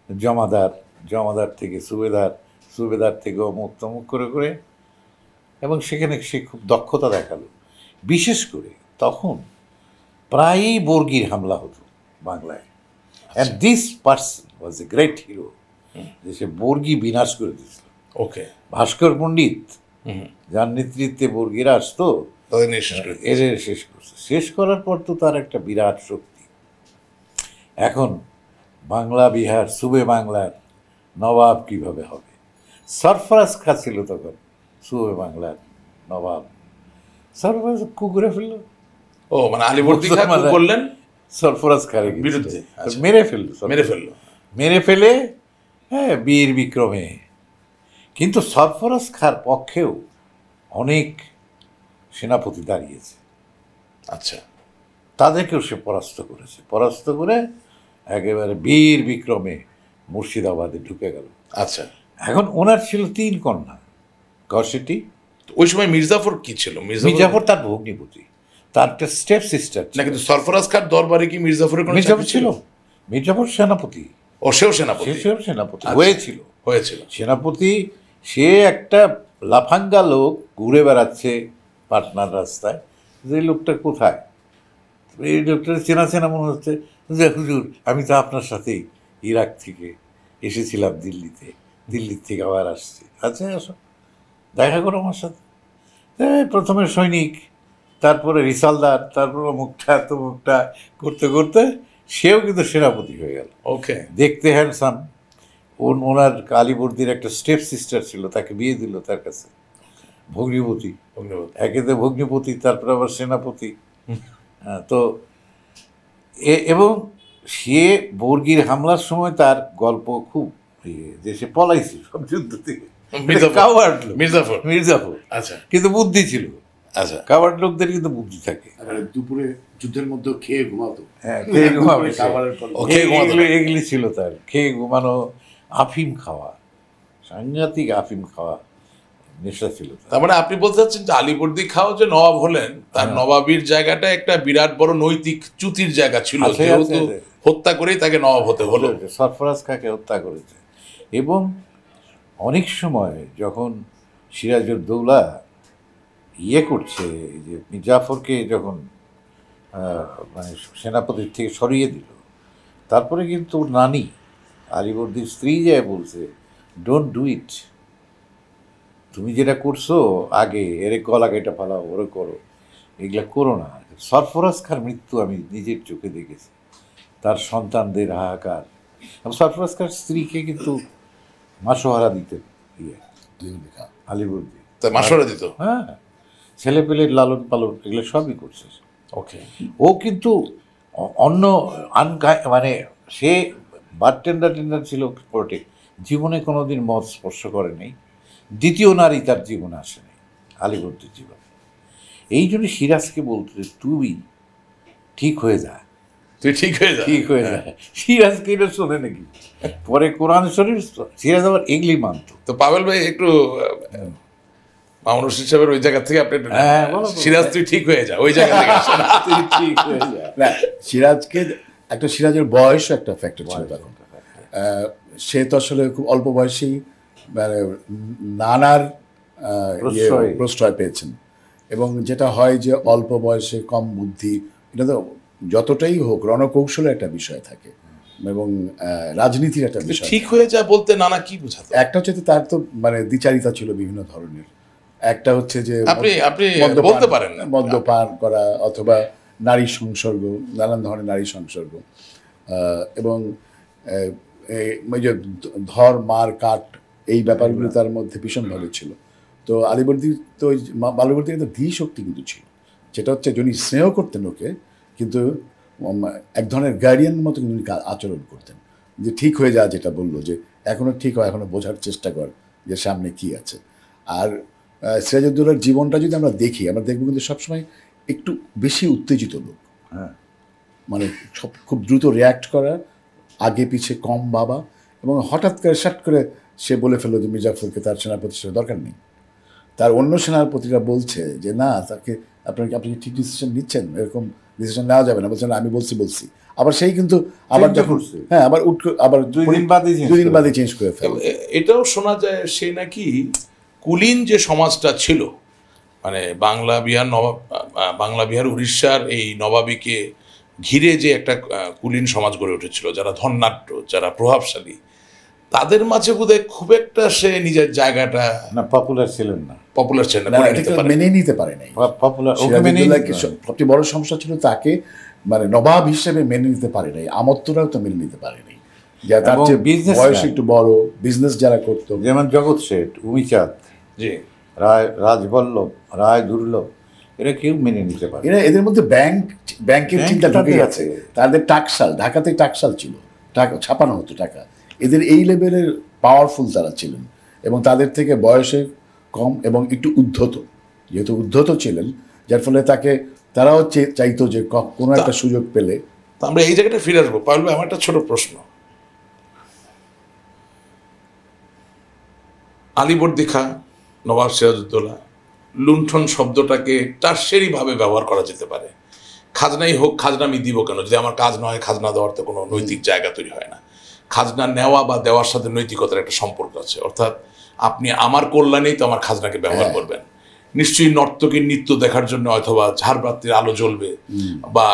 জমাদার, জমাদার থেকে সুবেদার, সুবেদার থেকে অমুক তমুক করে করে, এবং সেখানে সে খুব দক্ষতা দেখালো। বিশেষ করে তখন প্রায়ই বর্গির হামলা হতো বাংলায়, and this person was a great hero, যে সে বর্গি বিনাশ করে দিয়েছিল। ওকে, ভাস্কর পণ্ডিত, যার নেতৃত্বে বর্গিরা আসতো, তাদের নিয়ে শেষ করে এদের শেষ করছে। শেষ করার পর তো তার একটা বিরাট শক্তি। এখন বাংলা বিহার সুবে বাংলার নবাব কিভাবে হবে? সরফরাজ খা ছিল তখন সুবে বাংলার নবাব। সরফরাজ কুকুরে ফেললো, ও মানে আলীবর্দী খাঁ কি করলেন? সরফরাজ খার বিরুদ্ধে, আচ্ছা। মেরে ফেললো, মেরে ফেললো। মেরে ফেলে, হ্যাঁ, বীর বিক্রমে। কিন্তু সরফরাজ খার পক্ষেও অনেক সেনাপতি দাঁড়িয়েছে, আচ্ছা, তাদেরকেও সে পরাস্ত করেছে। পরাস্ত করে একেবারে বীর বিক্রমে মুর্শিদাবাদে ঢুকে গেল। আচ্ছা। এখন ওনার ছিল 3 কন্যা। কসেটি, ওই সময় মির্জাফর কি ছিল? মির্জাফর তার ভগ্নিপতি, তার একটা স্টেপ সিস্টার না, কিন্তু সরফরাজ খার দরবারে কি মির্জাফরের কোনো মির্জাফর চাকরি ছিল। মির্জাফর সেনাপতি, ও সেও সেনাপতি সেও সেনাপতি আচ্ছা। হয়েছিল। হয়েছিল সেনাপতি, সে একটা লাফাঙ্গা লোক ঘুরে বেড়াচ্ছে পাটনার রাস্তায়, যে লোকটা কোথায়? এই লোকটার চেনা চেনা মনে হচ্ছে, যে হুজুর আমি তো আপনার সাথেই ইরাক থেকে এসেছিলাম দিল্লিতে, দিল্লির থেকে আবার আসছি। আচ্ছা আসো, দেখা করো আমার সাথে। প্রথমে সৈনিক, তারপরে রিসালদার, তারপরে মুখটা তো মুখটা করতে করতে সেও কিন্তু সেনাপতি হয়ে গেল। ওকে, দেখতে হ্যান্ডসাম। ওনার আলীবর্দীর একটা স্টেপ সিস্টার ছিল, তাকে বিয়ে দিল তার কাছে, ভগ্নিপতি। একেতে ভগ্নিপতি, তারপরে আবার সেনাপতি। হ্যাঁ, তো এবং সে বর্গির হামলার সময় তার গল্প খুব যে সে পলাইছে সব যুদ্ধ থেকে। কাওয়ার্ড লোক মির্জাফর। মির্জাফর, আচ্ছা কিন্তু বুদ্ধি ছিল। আচ্ছা, কাওয়ার্ড লোকদের কিন্তু বুদ্ধি থাকে। দুপুরে যুদ্ধের মধ্যে খেয়ে ঘুমাতো। হ্যাঁ, খেয়ে ঘুমাবে। খাবারের পর এগুলি ছিল তার, খেয়ে ঘুমানো, আফিম খাওয়া, সাংঘাতিক আফিম খাওয়া নেশা ছিল তার। তার মানে আপনি বলতে চাচ্ছেন যে আলীবর্দী খাও যে নবাব হলেন, তার নবাবির জায়গাটা একটা বিরাট বড় নৈতিক চ্যুতির জায়গা ছিল, আছে, যেহেতু আছে। হত্যা করেই তাকে নবাব হতে হলো। সরফরাজ খাঁকে হত্যা করেছে। এবং অনেক সময় যখন সিরাজউদ্দৌলা করছে, যে মির্জাফরকে যখন মানে সেনাপতির থেকে সরিয়ে দিল, তারপরে কিন্তু ওর নানি আলীবর্দীর স্ত্রী যায় বলছে, ডোন্ট ডু ইট, তুমি যেটা করছো আগে, এর গলাকে এটা ফালাও, ওরে করো, এগুলা করো না। সরফরাজ খার মৃত্যু আমি নিজের চোখে দেখেছি, তার সন্তানদের হাহাকার। সরফরাজ খার স্ত্রীকে কিন্তু মাসোহারা দিতেন আলীবর্দী, তাই মাসোয়ারা দিত। হ্যাঁ, ছেলে পেলের লালন পালন এগুলো সবই করছে। ওকে, ও কিন্তু অন্য মানে সে বারটেন্ডার ছিল কোর্টে, জীবনে কোনোদিন মদ স্পর্শ করে নেই। দ্বিতীয় নারী তার জীবনে আসেনি আলীবর্দীর জীবনে। এই জন্য সিরাজকে বলতে, তুই ঠিক হয়ে যা, তুই ঠিক হয়ে যা, ঠিক হয়ে যায়। সিরাজকে এটা শোনে নাকি? পরে কোরআন শরীফ, সিরাজ আবার এগুলি মানত। তো পাবেল ভাই একটু মামুন রশিদ সাহেবের ওই জায়গা থেকে আপনি হ্যাঁ, বলো। সিরাজ তুই ঠিক হয়ে যা, ওই জায়গা থেকে আসেন। তুই ঠিক হয়ে যা। না, সিরাজকে একটা, সিরাজের বয়স একটা ফ্যাক্টর ছিল তখন। সে তো আসলে খুব অল্প বয়সেই মানে নানার প্রশ্রয় পেয়েছেন। এবং যেটা হয় যে অল্প বয়সে কম বুদ্ধি, এটা তো যতটাই হোক রণকৌশলের একটা বিষয় থাকে, এবং রাজনীতির একটা বিষয়। ঠিক হয়ে যা বলতে নানা কি বোঝাতো? একটা হচ্ছে তার তো মানে দ্বিচারিতা ছিল বিভিন্ন ধরনের। একটা হচ্ছে যে আপনি বলতে পারেন মদ্যপান করা, অথবা নারী সংসর্গ, নানান ধরনের নারী সংসর্গ, এবং ওই যে ধর মার কাট, এই ব্যাপারগুলো তার মধ্যে ভীষণভাবে ছিল। তো আলীবর্দী তো আলীবর্দীর একটা ধী শক্তি কিন্তু ছিল, যেটা হচ্ছে যিনি স্নেহ করতেন ওকে, কিন্তু এক ধরনের গার্ডিয়ান মতো কিন্তু আচরণ করতেন, যে ঠিক হয়ে যা, যেটা বললো যে এখনো ঠিক হয়, এখনো বোঝার চেষ্টা কর যে সামনে কি আছে। আর সিরাজউদ্দৌলার জীবনটা যদি আমরা দেখি, আমরা দেখবো কিন্তু সবসময় একটু বেশি উত্তেজিত লোক। হ্যাঁ, মানে সব খুব দ্রুত রিয়্যাক্ট করা, আগে পিছে কম ভাবা, এবং হঠাৎ করে শাট করে সে বলে ফেললো যে মির্জাফরকে তার সেনাপতি হিসেবে দরকার নেই। তার অন্য সেনাপতিরা বলছে যে না তাকে আপনি কি ঠিক ডিসিশন নিচ্ছেন, এরকম ডিসিশন নেওয়া যাবে না, বলছেন আমি বলছি আবার সেই কিন্তু আবার যখন আবার আবার 2 দিন বাদে চেঞ্জ করে ফেলে। এটাও শোনা যায় সে নাকি কুলীন যে সমাজটা ছিল, মানে বাংলা বিহার উড়িষ্যার এই নবাবীকে ঘিরে যে একটা কুলীন সমাজ গড়ে উঠেছিল, যারা ধন্যাঢ্য, যারা প্রভাবশালী, তাদের মাঝে বোধহয় খুব একটা সে নিজের জায়গাটা পপুলার ছিলেন না, মেনে নিতে পারে নাই। সবচেয়ে বড় সমস্যা ছিল তাকে মানে নবাব হিসেবে মেনে নিতে পারে নাই, আমত্তরাও তো মেনে নিতে পারে নাই, যা তার চেয়ে বয়স একটু বড়, বিজনেস যারা করতো, যেমন জগৎ শেঠ, উমিচাঁদ, জি, রাজবল্লভ, রায় দুর্লভ, এরা কেউ মেনে নিতে পারে। এদের মধ্যে ব্যাংকের চিন্তা ঢুকে গেছে। তাদের টাকশাল, ঢাকাতে টাকশাল ছিল, টাকা ছাপানো হতো টাকা। এদের এই লেভেলের পাওয়ারফুল তারা ছিলেন, এবং তাদের থেকে বয়সে কম এবং একটু উদ্ধত, যেহেতু উদ্ধত ছিলেন, যার ফলে তারাও চাইতো যে কোনো একটা সুযোগ পেলে। আমরা এই জায়গাটা ফিরে আসবো। পারবে, আমার একটা ছোট প্রশ্ন, আলীবর্দী খাঁ, নবাব সিরাজউদ্দৌলা, লুণ্ঠন শব্দটাকে টার্সেরি ভাবে ব্যবহার করা যেতে পারে। খাজনাই হোক, খাজনা আমি দিব কেন, যদি আমার কাজ না হয় খাজনা দেওয়ার তো কোনো নৈতিক জায়গা তৈরি হয় না। খাজনা নেওয়া বা দেওয়ার সাথে নৈতিকতার একটা সম্পর্ক আছে, অর্থাৎ আপনি আমার কল্যাণেই তো আমার খাজনাকে ব্যবহার করবেন। নিশ্চয়ই নর্তকীর নৃত্য দেখার জন্য অথবা ঝাড়বাতির আলো জ্বলবে বা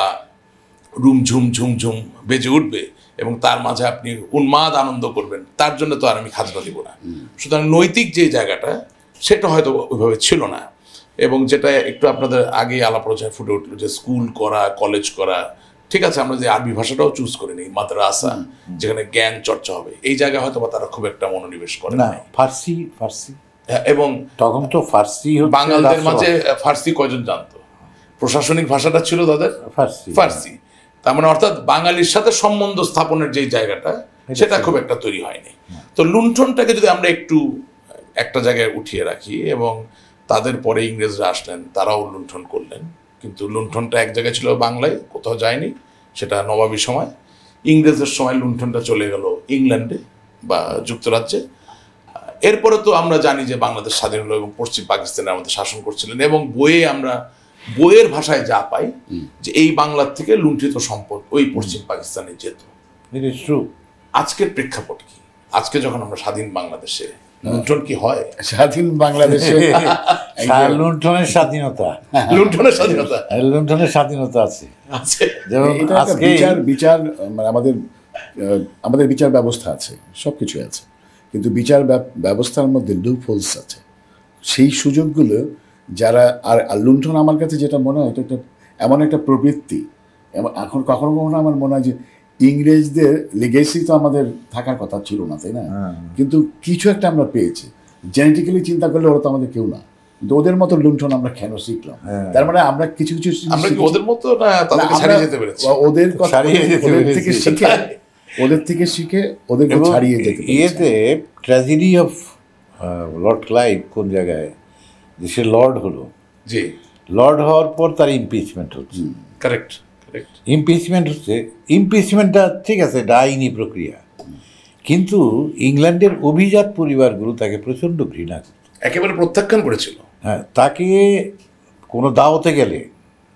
রুম ঝুম ঝুম ঝুম বেজে উঠবে এবং তার মাঝে আপনি উন্মাদ আনন্দ করবেন, তার জন্য তো আর আমি খাজনা দিব না। সুতরাং নৈতিক যে জায়গাটা সেটা হয়তো ওইভাবে ছিল না। এবং যেটা একটু আপনাদের আগে আলাপ আলোচনায় ফুটে উঠলো যে স্কুল করা, কলেজ করা, ঠিক আছে, আমরা যে আরবি ভাষাটাও চুজ করে নিই, মাদ্রাসা, যেখানে জ্ঞান চর্চা হবে, এই জায়গায় হয়তো বা তারা খুব একটা মনোনিবেশ করে না। ফার্সি এবং তখন তো ফার্সি বাঙালদের মাঝে ফার্সি কয়জন জানতো? প্রশাসনিক ভাষাটা ছিল তাদের ফার্সি। তার মানে অর্থাৎ বাঙালির সাথে সম্বন্ধ স্থাপনের যে জায়গাটা, সেটা খুব একটা তৈরি হয়নি। তো লুণ্ঠনটাকে যদি আমরা একটু একটা জায়গায় উঠিয়ে রাখি, এবং তাদের পরে ইংরেজরা আসলেন, তারাও লুণ্ঠন করলেন, কিন্তু লুণ্ঠনটা এক জায়গায় ছিল, বাংলায় কোথাও যায়নি, সেটা নবাবী সময়। ইংরেজের সময় লুণ্ঠনটা চলে গেল ইংল্যান্ডে বা যুক্তরাজ্যে। এরপরে তো আমরা জানি যে বাংলাদেশ স্বাধীন হলো এবং পশ্চিম পাকিস্তানের আমাদের শাসন করছিলেন, এবং বইয়ের ভাষায় যা পাই যে এই বাংলার থেকে লুণ্ঠিত সম্পদ ওই পশ্চিম পাকিস্তানে যেত। আজকের প্রেক্ষাপট কি? আজকে যখন আমরা স্বাধীন বাংলাদেশে লুণ্ঠন কি হয়? স্বাধীন বাংলাদেশে লুণ্ঠনের স্বাধীনতা আছে। বিচার আমাদের বিচার ব্যবস্থা আছে, সবকিছু আছে, কিন্তু বিচার ব্যবস্থার মধ্যে লুপহোলস আছে। সেই সুযোগগুলো যারা আর লুণ্ঠন, আমার কাছে যেটা মনে হয় এটা এমন একটা প্রবৃত্তি। এখন কখনো কখনো আমার মনে হয় যে ইংরেজদের লিগেসি তো আমাদের থাকার কথা ছিল না, তাই না? কিন্তু কিছু একটা আমরা পেয়েছি। জেনেটিক্যালি চিন্তা করলে ওরা তো আমাদের কেউ না, কিন্তু ওদের মতো লুণ্ঠন আমরা কেন শিখলাম? তার মানে আমরা কিছু ওদের মতো না, ওদের থেকে শিখে ওদেরকে ছাড়িয়ে যেতে। ইয়েতে ট্র্যাজেডি অফ লর্ড ক্লাইভ কোন জায়গায়, যে সে লর্ড হলো, জি, লর্ড হওয়ার পর তার ইমপিচমেন্ট হচ্ছে। কারেক্ট। ইমপিচমেন্টটা ঠিক আছে, এটা আইনি প্রক্রিয়া, কিন্তু ইংল্যান্ডের অভিজাত পরিবারগুলো তাকে প্রচণ্ড ঘৃণা করত, একেবারে প্রত্যাখ্যান করেছিল। হ্যাঁ, তাকে কোনো দাওয়াতে গেলে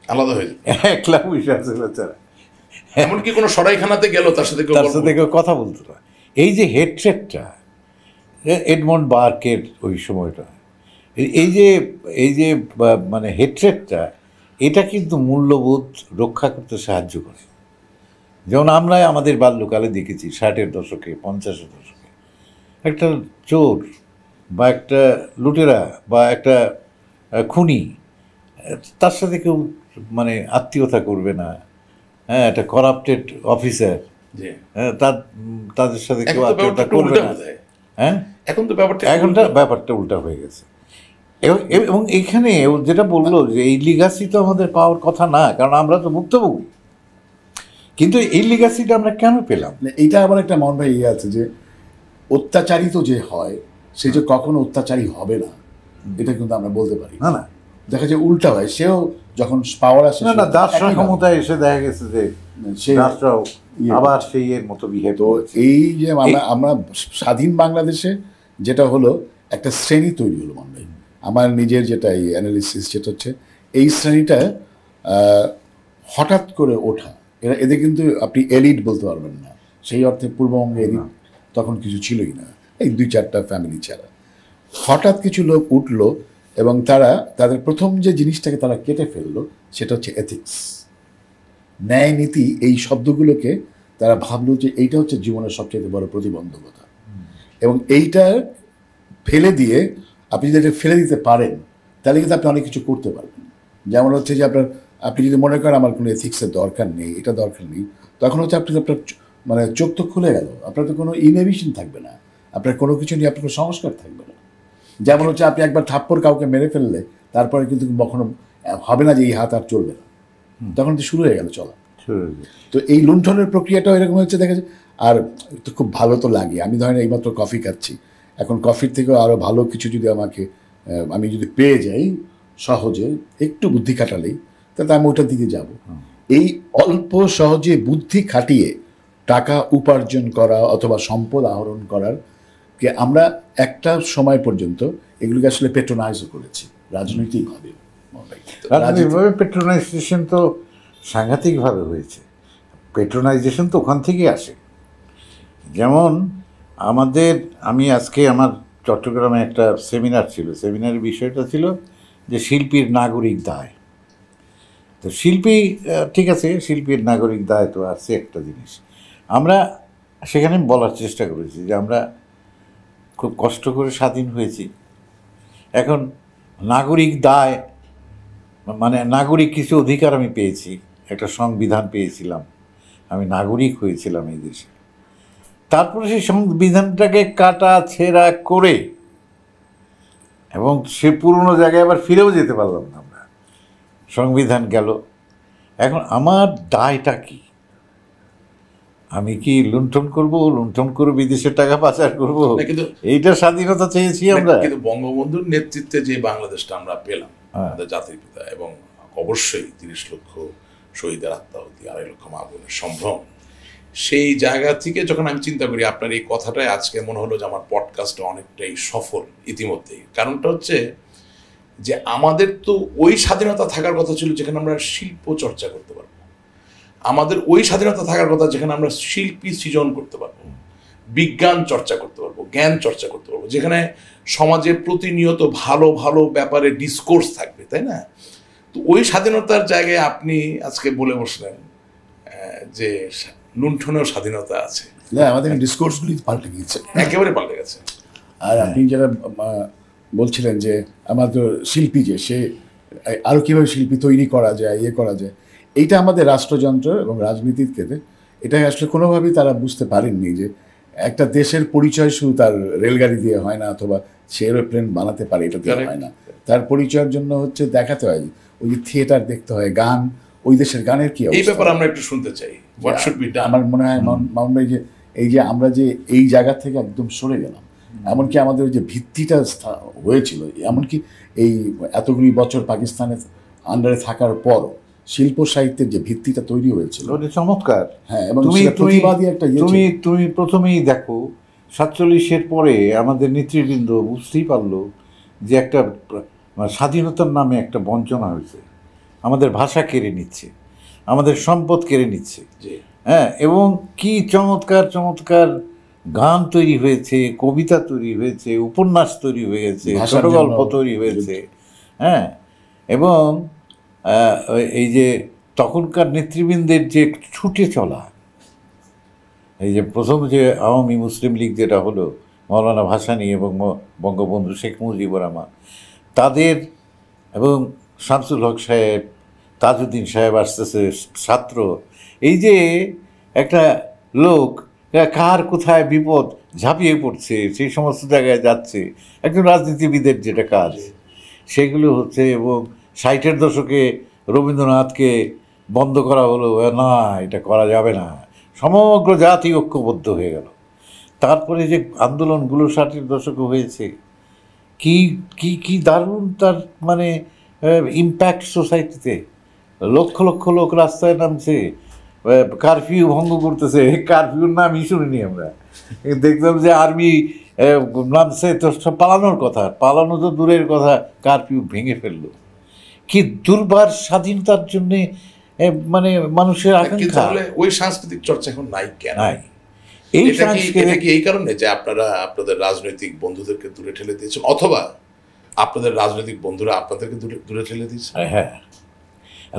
আলাদা হয়ে একলা বসে আছে বেচারা, এমনকি কোনো সরাইখানাতে গেল তার সাথে কেউ কথা বলতো না। এই যে হেট্রেটটা, এডমন্ড বার্কের ওই সময়টা, এই যে মানে হেট্রেটটা, এটা কিন্তু মূল্যবোধ রক্ষা করতে সাহায্য করে। যেমন আমরা আমাদের বাল্যকালে দেখেছি 60-এর দশকে, 50-এর দশকে, একটা চোর বা একটা লুটেরা বা একটা খুনি, তার সাথে কেউ মানে আত্মীয়তা করবে না। হ্যাঁ, একটা করাপ্টেড অফিসার, হ্যাঁ, তাদের সাথে কেউ আত্মীয়তা করবে না। হ্যাঁ, এখন ব্যাপারটা উল্টা হয়ে গেছে। এবং এখানে যেটা বললো যে এই লিগাসি তো আমাদের পাওয়ার কথা না, কারণ আমরা তো ভুক্তভোগী, কিন্তু এই লিগাসিটা আমরা কেন পেলাম? এইটা আবার একটা মন ভাই ইয়ে আছে যে অত্যাচারিত যে হয় সে যে কখনো অত্যাচারী হবে না, এটা কিন্তু আমরা বলতে পারি না। দেখা যায় উল্টা হয়, সেও যখন পাওয়ার আসে না, দাসরা ক্ষমতায় এসে দেখা গেছে যে দাসরাও আবার সেই এর মতো বিহেভ। তো এই যে আমরা স্বাধীন বাংলাদেশে যেটা হলো, একটা শ্রেণী তৈরি হলো মন ভাই। আমার নিজের যেটা এই অ্যানালিসিস যেটা হচ্ছে এই শ্রেণীটা হঠাৎ করে ওঠা, এদের কিন্তু আপনি এলিট বলতে পারবেন না, সেই অর্থে পূর্ববঙ্গে এলিট তখন কিছু ছিলই না, এই 2-4টা ফ্যামিলি ছাড়া। হঠাৎ কিছু লোক উঠলো এবং তারা তাদের প্রথম যে জিনিসটাকে তারা কেটে ফেললো সেটা হচ্ছে এথিক্স, ন্যায় নীতি। এই শব্দগুলোকে তারা ভাবলো যে এইটা হচ্ছে জীবনের সবচেয়ে বড় প্রতিবন্ধকতা, এবং এইটা ফেলে দিয়ে আপনি যদি এটা ফেলে দিতে পারেন তাহলে কিন্তু আপনি অনেক কিছু করতে পারবেন। যেমন হচ্ছে যে আপনি যদি মনে করেন আমার কোনো এথিক্সের দরকার নেই, এটা দরকার নেই, তখন হচ্ছে আপনার মানে চোখ তো খুলে গেল, আপনার তো কোনো ইনহিবিশন থাকবে না, আপনার কোনো কিছু নিয়ে আপনার কোনো সংস্কার থাকবে না। যেমন হচ্ছে আপনি একবার থাপ্পড় কাউকে মেরে ফেললে তারপরে কিন্তু কখনো হবে না যে এই হাত আর চলবে না, তখন তো শুরু হয়ে গেল চলা। তো এই লুণ্ঠনের প্রক্রিয়াটাও এরকম হচ্ছে, দেখা যায়। আর তো খুব ভালো তো লাগে, আমি ধরেন এইমাত্র কফি খাচ্ছি, এখন কফির থেকেও আরও ভালো কিছু যদি আমি যদি পেয়ে যাই সহজে, একটু বুদ্ধি খাটালেই, তাহলে আমি ওটার দিকে যাব। এই অল্প সহজে বুদ্ধি খাটিয়ে টাকা উপার্জন করা অথবা সম্পদ আহরণ করার কে আমরা একটা সময় পর্যন্ত এগুলোকে আসলে পেট্রোনাইজও করেছি রাজনৈতিকভাবে। রাজনৈতিকভাবে পেট্রোনাইজেশন তো সাংঘাতিকভাবে হয়েছে। পেট্রোনাইজেশন তো ওখান থেকেই আসে। যেমন আমি আজকে আমার চট্টগ্রামে একটা সেমিনার ছিল, সেমিনারের বিষয়টা ছিল যে শিল্পীর নাগরিক দায়। তো শিল্পী, ঠিক আছে, শিল্পীর নাগরিক দায় তো আছে একটা জিনিস। আমরা সেখানে বলার চেষ্টা করেছি যে আমরা খুব কষ্ট করে স্বাধীন হয়েছি, এখন নাগরিক দায় মানে নাগরিক কিছু অধিকার আমি পেয়েছি, একটা সংবিধান পেয়েছিলাম, আমি নাগরিক হয়েছিলাম এই দেশে। তারপরে সেই সংবিধানটাকে কাটা ছেঁড়া করে এবং সে পুরনো জায়গায় আবার ফিরেও যেতে পারলাম না আমরা, সংবিধান গেল। এখন আমার দায়টা কি? আমি কি লুণ্ঠন করব, লুণ্ঠন করে বিদেশের টাকা পাচার করব? কিন্তু এইটা স্বাধীনতা চেয়েছি আমরা। কিন্তু বঙ্গবন্ধুর নেতৃত্বে যে বাংলাদেশটা আমরা পেলাম, আমাদের জাতির পিতা, এবং অবশ্যই 30 লক্ষ শহীদের আত্মাহুতি, 2.5 লক্ষ মা বোনের সম্ভ্রম, সেই জায়গা থেকে যখন আমি চিন্তা করি, আপনার এই কথাটাই আজকে মনে হলো যে আমার পডকাস্টটা অনেকটাই সফল ইতিমধ্যেই। কারণটা হচ্ছে যে আমাদের তো ওই স্বাধীনতা থাকার কথা ছিল যেখানে আমরা শিল্প চর্চা করতে পারবো, আমাদের ওই স্বাধীনতা থাকার কথা যেখানে আমরা শিল্পী সৃজন করতে পারবো, বিজ্ঞান চর্চা করতে পারবো, জ্ঞান চর্চা করতে পারবো, যেখানে সমাজে প্রতিনিয়ত ভালো ভালো ব্যাপারে ডিসকোর্স থাকবে, তাই না? তো ওই স্বাধীনতার জায়গায় আপনি আজকে বলে বসলেন যে লুণ্ঠনেও স্বাধীনতা আছে। না, আমাদের ডিসকোর্সগুলি পাল্টে গিয়েছে, একেবারে পাল্টে গেছে। আর আপনি যারা বলছিলেন যে আমাদের শিল্পী, যে সে আরও কীভাবে শিল্পী তৈরি করা যায়, করা যায়, এইটা আমাদের রাষ্ট্রযন্ত্র এবং রাজনীতির ক্ষেত্রে এটা আসলে কোনোভাবেই তারা বুঝতে পারেননি যে একটা দেশের পরিচয় শুধু তার রেলগাড়ি দিয়ে হয় না, অথবা সে এরোপ্লেন বানাতে পারে এটা দিয়ে হয় না। তার পরিচয়ের জন্য হচ্ছে দেখাতে হয়, ওই যে থিয়েটার দেখতে হয়, গান, ওই দেশের গানের কি এই ব্যাপারে আমরা একটু শুনতে চাই। What should be done? আমার মনে হয় মামুন ভাই যে এই যে আমরা যে এই জায়গা থেকে একদম সরে গেলাম, এমনকি আমাদের যে ভিত্তিটা হয়েছিল, এমনকি এই এতগুলি বছর পাকিস্তানের আন্ডারে থাকার পর শিল্প সাহিত্যের যে ভিত্তিটা তৈরি হয়েছিল, চমৎকার। হ্যাঁ, এবং প্রতিবাদী একটা তুমি প্রথমেই দেখো 47-এর পরে আমাদের নেতৃবৃন্দ বুঝতেই পারলো যে একটা স্বাধীনতার নামে একটা বঞ্চনা হয়েছে, আমাদের ভাষা কেড়ে নিচ্ছে, আমাদের সম্পদ কেড়ে নিচ্ছে। হ্যাঁ, এবং কি চমৎকার চমৎকার গান তৈরি হয়েছে, কবিতা তৈরি হয়েছে, উপন্যাস তৈরি হয়ে গেছে, ছোট গল্প তৈরি হয়েছে। হ্যাঁ, এবং এই যে তখনকার নেতৃবৃন্দের যে ছুটে চলা, এই যে প্রথম যে আওয়ামী মুসলিম লীগ যেটা হলো, মৌলানা ভাসানী এবং বঙ্গবন্ধু শেখ মুজিবুর রহমান, তাদের এবং শামসুল হক সাহেব, তাজউদ্দিন সাহেব আসতেছে ছাত্র, এই যে একটা লোক কার কোথায় বিপদ ঝাঁপিয়ে পড়ছে, সেই সমস্ত জায়গায় যাচ্ছে, একজন রাজনীতিবিদের যেটা কাজ সেগুলো হচ্ছে। এবং 60-এর দশকে রবীন্দ্রনাথকে বন্ধ করা হলো, না এটা করা যাবে না, সমগ্র জাতি ঐক্যবদ্ধ হয়ে গেল। তারপরে যে আন্দোলনগুলো 60-এর দশকে হয়েছে, কি কি কি দারুণ তার মানে ইম্প্যাক্ট সোসাইটিতে, লক্ষ লক্ষ লোক রাস্তায় নামছে, কারফিউ ভঙ্গ করতেছে, কারফিউর নামই শুনিনি আমরা। দেখতাম যে আর্মি নামছে, তো সব পালানোর কথা, পালানো তো দূরের কথা, কারফিউ ভেঙে ফেললো। কি দুর্বার স্বাধীনতার জন্যে মানে মানুষের কিন্তু আকাঙ্ক্ষা তাহলে ওই সাংস্কৃতিক চর্চা এখন নাই কেন? নাই। এই এটা সাংস্কৃতিক কি এই কারণে যে আপনারা আপনাদের রাজনৈতিক বন্ধুদেরকে দূরে ঠেলে দিয়েছেন, অথবা আপনাদের রাজনৈতিক বন্ধুরা আপনাদেরকে দূরে ঠেলে দিয়েছে? হ্যাঁ,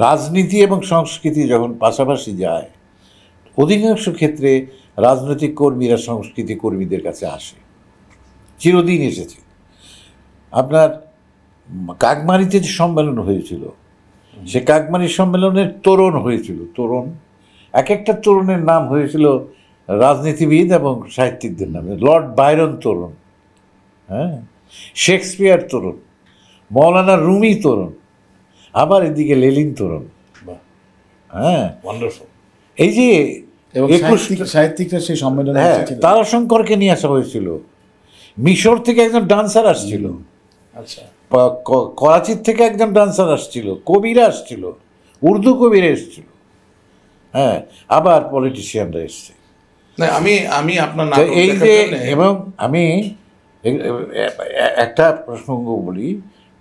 রাজনীতি এবং সংস্কৃতি যখন পাশাপাশি যায়, অধিকাংশ ক্ষেত্রে রাজনৈতিক কর্মীরা সংস্কৃতি কর্মীদের কাছে আসে, চিরদিন এসেছে। আপনার কাকমারিতে যে সম্মেলন হয়েছিল, সে কাকমারি সম্মেলনের তোরণ হয়েছিল, তোরণ, এক একটা তোরণের নাম হয়েছিল রাজনীতিবিদ এবং সাহিত্যিকদের নামে। লর্ড বায়রন তোরণ, হ্যাঁ, শেক্সপিয়ার তোরণ, মৌলানা রুমি তোরণ, আবার এদিকে লেলিন তোরণ। হ্যাঁ, ওয়ান্ডারফুল। এই যে এবং সাহিত্যিকরা সেই সম্মেলনে হ্যাঁ, এসেছিলেন। তারাশঙ্করকে নিয়ে আসা হয়েছিল, মিশর থেকে একজন ডান্সার আসছিল, আচ্ছা, করাচির থেকে একজন ডান্সার আসছিল, কবিরা আসছিল, উর্দু কবিরা এসছিল, হ্যাঁ, আবার পলিটিশিয়ানরা এসছে। না আমি আপনার তো এই যে, এবং আমি একটা প্রসঙ্গ বলি,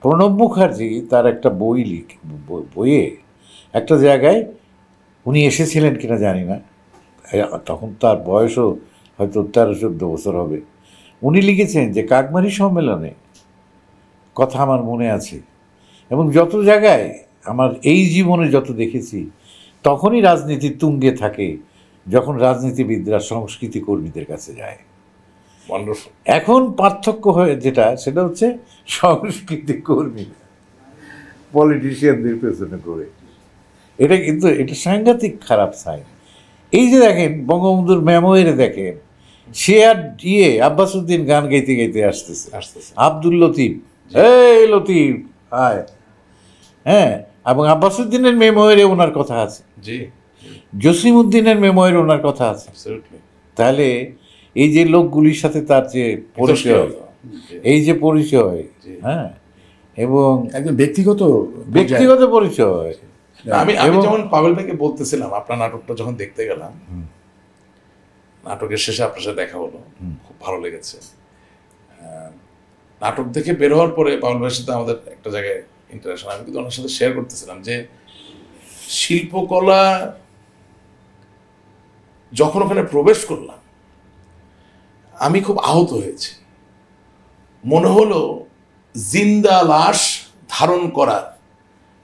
প্রণব মুখার্জি তার একটা বইয়ে একটা জায়গায়, উনি এসেছিলেন কিনা জানি না, তখন তার বয়সও হয়তো 13-14 বছর হবে। উনি লিখেছেন যে কাকমারি সম্মেলনে কথা আমার মনে আছে, এবং যত জায়গায় আমার এই জীবনে যত দেখেছি, তখনই রাজনীতি তুঙ্গে থাকে যখন রাজনীতিবিদরা সংস্কৃতি কর্মীদের কাছে যায়। ওয়ান্ডারফুল। এখন পার্থক্য হয়ে যেটা, সেটা হচ্ছে সংস্কৃতি কর্মীরা পলিটিশিয়ানদের পেছনে করে। এটা কিন্তু এটা সাংঘাতিক খারাপ সাইন। এই যে দেখেন বঙ্গবন্ধুর মেমোয়ারে দেখেন, সে আর আব্বাসউদ্দিন গান গাইতে গাইতে আসতেছে, আব্দুল লতিফ, এই লতিফ আয়, হ্যাঁ, এবং আব্বাসউদ্দিনের মেমোয়ারে ওনার কথা আছে, জি, জসিমউদ্দিনের মেমোয়ারে ওনার কথা আছে। তাহলে এই যে লোকগুলির সাথে তার যে পরিচয়, এই যে পরিচয়, হ্যাঁ, এবং একদম ব্যক্তিগত পরিচয়। আমি যেমন পাগল ভাইকে বলতেছিলাম, আপনার নাটকটা যখন দেখতে গেলাম, নাটকের শেষে আপনার সাথে দেখা হলো, খুব ভালো লেগেছে। নাটক দেখে বের হওয়ার পরে পাগল ভাইয়ের সাথে আমাদের একটা জায়গায় ইন্টারাকশন, আমি কিন্তু ওনার সাথে শেয়ার করতেছিলাম যে শিল্পকলা যখন ওখানে প্রবেশ করলাম, আমি খুব আহত হয়েছি। মনে হলো জিন্দা লাশ ধারণ করার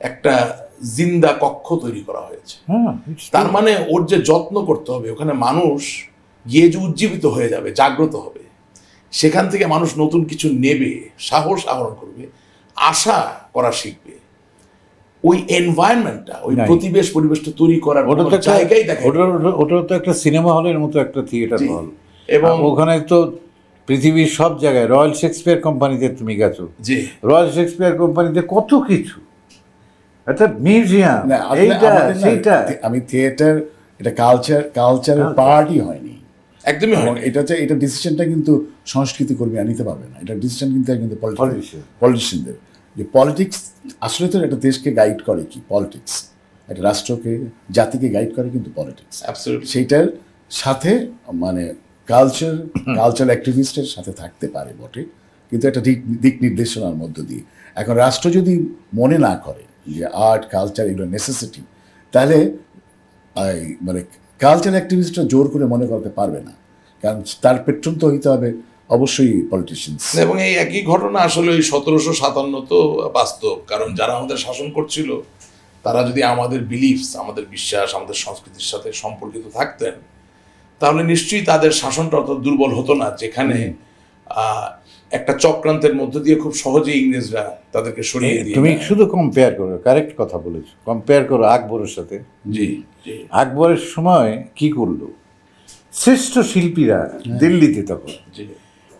একটা জিন্দা কক্ষ তৈরি করা হয়েছে। তার মানে ওর যে যত্ন করতে হবে, ওখানে মানুষ গিয়ে যে উজ্জীবিত হয়ে যাবে, জাগ্রত হবে, সেখান থেকে মানুষ নতুন কিছু নেবে, সাহস আহরণ করবে, আশা করা শিখবে। ওই এনভায়রনমেন্টটা, ওই পরিবেশটা তৈরি করার জায়গায় দেখে, ওটা তো একটা সিনেমা হলের মতো একটা থিয়েটার হল, এবং ওখানে তো পৃথিবীর সব জায়গায়, রয়্যাল শেক্সপিয়ার কোম্পানিতে তুমি গেছো, জি, রয়্যাল শেক্সপিয়ার কোম্পানিতে কত কিছু, একটা মিউজিয়াম, আমি থিয়েটার, এটা কালচারের পার্টি হয়নি, একদমই হয়। এটা ডিসিশনটা কিন্তু সংস্কৃতি কর্মীরা নিতে পারবে না, এটা ডিসিশন কিন্তু পলিটিশিয়ানদের। যে পলিটিক্স আসলে তো একটা দেশকে গাইড করে কি, পলিটিক্স একটা রাষ্ট্রকে, জাতিকে গাইড করে কিন্তু পলিটিক্স। সেইটার সাথে মানে কালচার অ্যাক্টিভিস্টের সাথে থাকতে পারে বটে, কিন্তু একটা দিক নির্দেশনার মধ্য দিয়ে। এখন রাষ্ট্র যদি মনে না করে যে আর্ট কালচার এগুলো নেসেসিটি, তাহলে মানে কালচার অ্যাক্টিভিস্টরা জোর করে মনে করতে পারবে না, কারণ তার পেট্রন তো হইতে হবে অবশ্যই পলিটিশিয়ানস। এবং এই একই ঘটনা আসলে ওই 1757 তো বাস্তব, কারণ যারা আমাদের শাসন করছিল তারা যদি আমাদের বিলিফস, আমাদের বিশ্বাস, আমাদের সংস্কৃতির সাথে সম্পর্কিত থাকতেন, তাহলে নিশ্চয়ই তাদের শাসনটা অত দুর্বল হতো না, যেখানে একটা চক্রান্তের মধ্য দিয়ে খুব সহজেই ইংরেজরা তাদেরকে সরিয়ে দিয়ে। তুমি শুধু কম্পেয়ার করো, কারেক্ট কথা বলেছো, কম্পেয়ার করো আকবরের সাথে। জি, আকবরের সময় কি করলো, শ্রেষ্ঠ শিল্পীরা দিল্লিতে তখন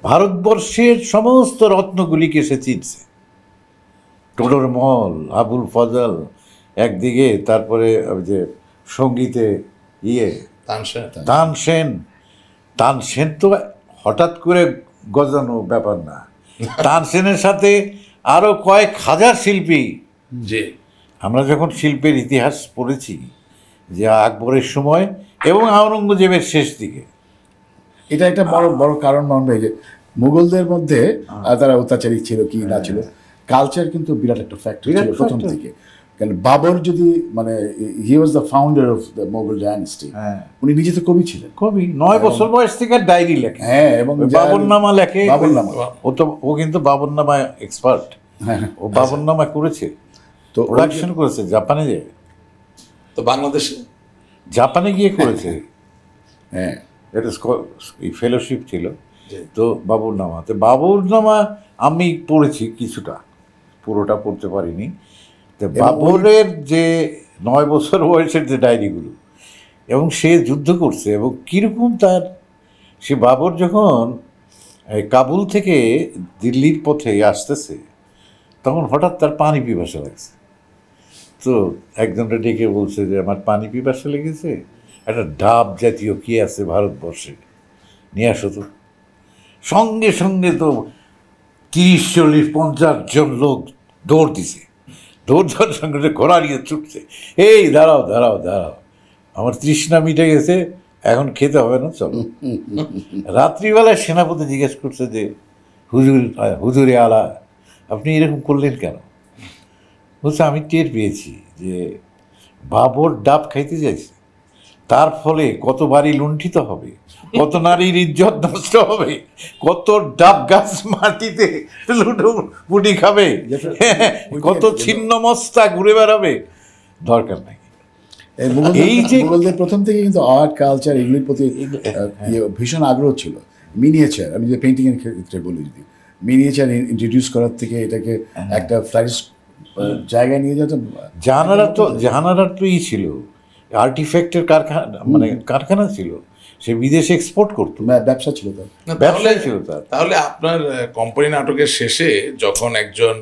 ভারতবর্ষের সমস্ত রত্নগুলিকে সে চিনছে, টোডর মহল, আবুল ফজল একদিকে, তারপরে যে সঙ্গীতে তানসেন তো হঠাৎ করে গজানো ব্যাপার না, তানসেনের সাথে আরো কয়েক হাজার শিল্পী। যে আমরা যখন শিল্পের ইতিহাস পড়েছি, যে আকবরের সময় এবং আওরঙ্গজেবের শেষ দিকে। এটা একটা বড় বড় কারণ মনে হয় যে মুঘলদের মধ্যে তারা অত্যাচারী ছিল কি না ছিল, কালচার কিন্তু বিরাট একটা ফ্যাক্টর ছিল প্রথম থেকে। কারণ বাবর যদি মানে he was the founder of the Mughal dynasty, উনি নিজে তো কবি ছিলেন, কবি 9 বছর বয়স থেকে ডায়েরি লেখে। হ্যাঁ, এবং বাবরনামা লেখে। বাবরনামা ও কিন্তু বাবরনামা এক্সপার্ট। ও বাবরনামা করেছে, তো প্রোডাকশন করেছে জাপানে, যে তো বাংলাদেশে জাপানে গিয়ে করেছে। হ্যাঁ, এটা ফেলোশিপ ছিল। তো বাবরনামা আমি পড়েছি কিছুটা, পুরোটা পড়তে পারিনি। তো বাবরের যে 9 বছর বয়সের যে ডায়েরিগুলো, এবং সে যুদ্ধ করছে এবং কীরকম তার, সে বাবর যখন কাবুল থেকে দিল্লির পথে আসতেছে তখন হঠাৎ তার পানি পিপাসা লাগছে। তো একজনটা ডেকে বলছে যে আমার পানি পিপাসা লেগেছে, একটা ডাব জাতীয় কী আছে ভারতবর্ষে, নিয়ে আসো তো। সঙ্গে সঙ্গে তো 30, 40, 50 জন লোক দৌড় দিছে, দৌড় দেওয়ার সঙ্গে ঘোড়া নিয়ে ছুটছে, এই দাঁড়াও দাঁড়াও দাঁড়াও, আমার তৃষ্ণা মিটে গেছে, এখন খেতে হবে না, চলো। রাত্রিবেলায় সেনাপতি জিজ্ঞেস করছে যে হুজুরে আলা, আপনি এরকম করলেন কেন? বলছে আমি টের পেয়েছি যে বাবর ডাব খাইতে যাইছে, তার ফলে কত বাড়ি লুণ্ঠিত হবে, কত নারীর ইজ্জত নষ্ট হবে, কত ডাব গাছ মাটিতে লুটোপুটি খাবে, কত ছিন্ন মস্তা ঘুরে বেড়াবে, দরকার নাই। এই যে মুঘলদের প্রথম থেকে কিন্তু আর্ট কালচার এগুলির প্রতি ভীষণ আগ্রহ ছিল। মিনিয়েচার, আমি যে পেন্টিং এর ক্ষেত্রে বলি, যদি মিনিয়েচার ইন্ট্রোডিউস করার থেকে এটাকে একটা ফ্লারিশ জায়গায় নিয়ে যেত। জাহানারা তো ছিল আর্টিফ্যাক্টের কারখানা, মানে কারখানা ছিল, সে বিদেশে এক্সপোর্ট করতো, ব্যবসা ছিল তার, ব্যবসায় ছিল তার। তাহলে আপনার কোম্পানি নাটকের শেষে যখন একজন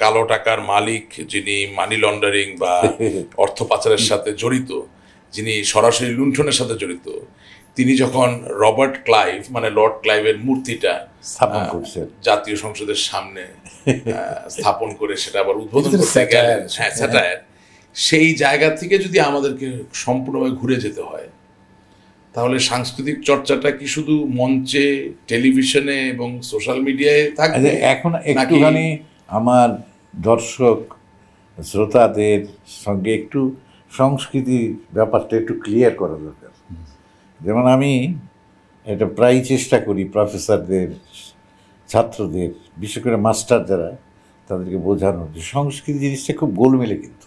কালো টাকার মালিক, যিনি মানি লন্ডারিং বা অর্থ পাচারের সাথে জড়িত, যিনি সরাসরি লুণ্ঠনের সাথে জড়িত, তিনি যখন রবার্ট ক্লাইভ মানে লর্ড ক্লাইভের মূর্তিটা স্থাপন করছেন জাতীয় সংসদের সামনে স্থাপন করে সেটা আবার উদ্বোধন করতে গেলেন, হ্যাঁ স্যাটায়ার, সেই জায়গা থেকে যদি আমাদেরকে সম্পূর্ণভাবে ঘুরে যেতে হয়, তাহলে সাংস্কৃতিক চর্চাটা কি শুধু মঞ্চে, টেলিভিশনে এবং সোশ্যাল মিডিয়ায় থাকবে? এখন একটুখানি আমার দর্শক শ্রোতাদের সঙ্গে একটু সংস্কৃতির ব্যাপারটা একটু ক্লিয়ার করা দরকার। যেমন আমি এটা প্রায় চেষ্টা করি প্রফেসরদের, ছাত্রদের, বিশেষ করে মাস্টার যারা, তাদেরকে বোঝানোর যে সংস্কৃতি জিনিসটা খুব গোলমেলে, কিন্তু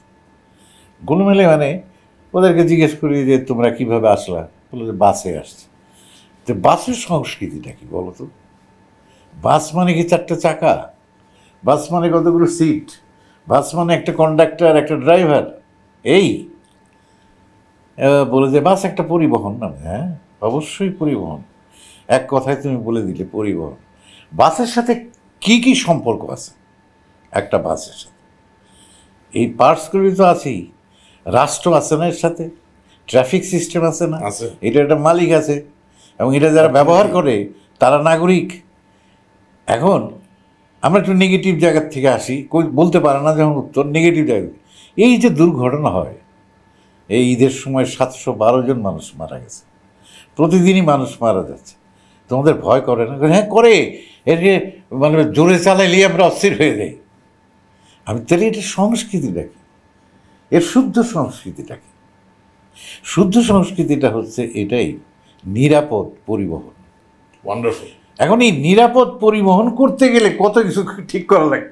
গোলমেলে মানে ওদেরকে জিজ্ঞেস করি যে তোমরা কীভাবে আসলা, বলো যে বাসে আসছে। তো বাসের সংস্কৃতিটা কি বলো তো? বাস মানে কি 4টা চাকা? বাস মানে কতগুলো সিট? বাস মানে একটা কন্ডাক্টর, একটা ড্রাইভার, এই বলে যে বাস একটা পরিবহন না? হ্যাঁ, অবশ্যই পরিবহন। এক কথায় তুমি বলে দিলে পরিবহন। বাসের সাথে কি কি সম্পর্ক আছে একটা বাসের সাথে? এই পার্টসগুলি তো আছেই, রাষ্ট্র আছে না এর সাথে, ট্রাফিক সিস্টেম আছে না, এটা একটা মালিক আছে, এবং এটা যারা ব্যবহার করে তারা নাগরিক। এখন আমরা একটু নেগেটিভ জায়গার থেকে আসি, বলতে পারে না যখন উত্তর, নেগেটিভ জায়গা। এই যে দুর্ঘটনা হয়, এই ঈদের সময় 712 জন মানুষ মারা গেছে, প্রতিদিনই মানুষ মারা যাচ্ছে, তোমাদের ভয় করে না? হ্যাঁ করে, একে মানে জোরে চালাইলে আমরা অস্থির হয়ে যাই। আমি তাহলে এটা সংস্কৃতিটা কি? এর শুদ্ধ সংস্কৃতিটা কি? শুদ্ধ সংস্কৃতিটা হচ্ছে এটাই, নিরাপদ পরিবহন। ওয়ান্ডারফুল। এখন এই নিরাপদ পরিবহন করতে গেলে কত কিছু ঠিক করা লাগে।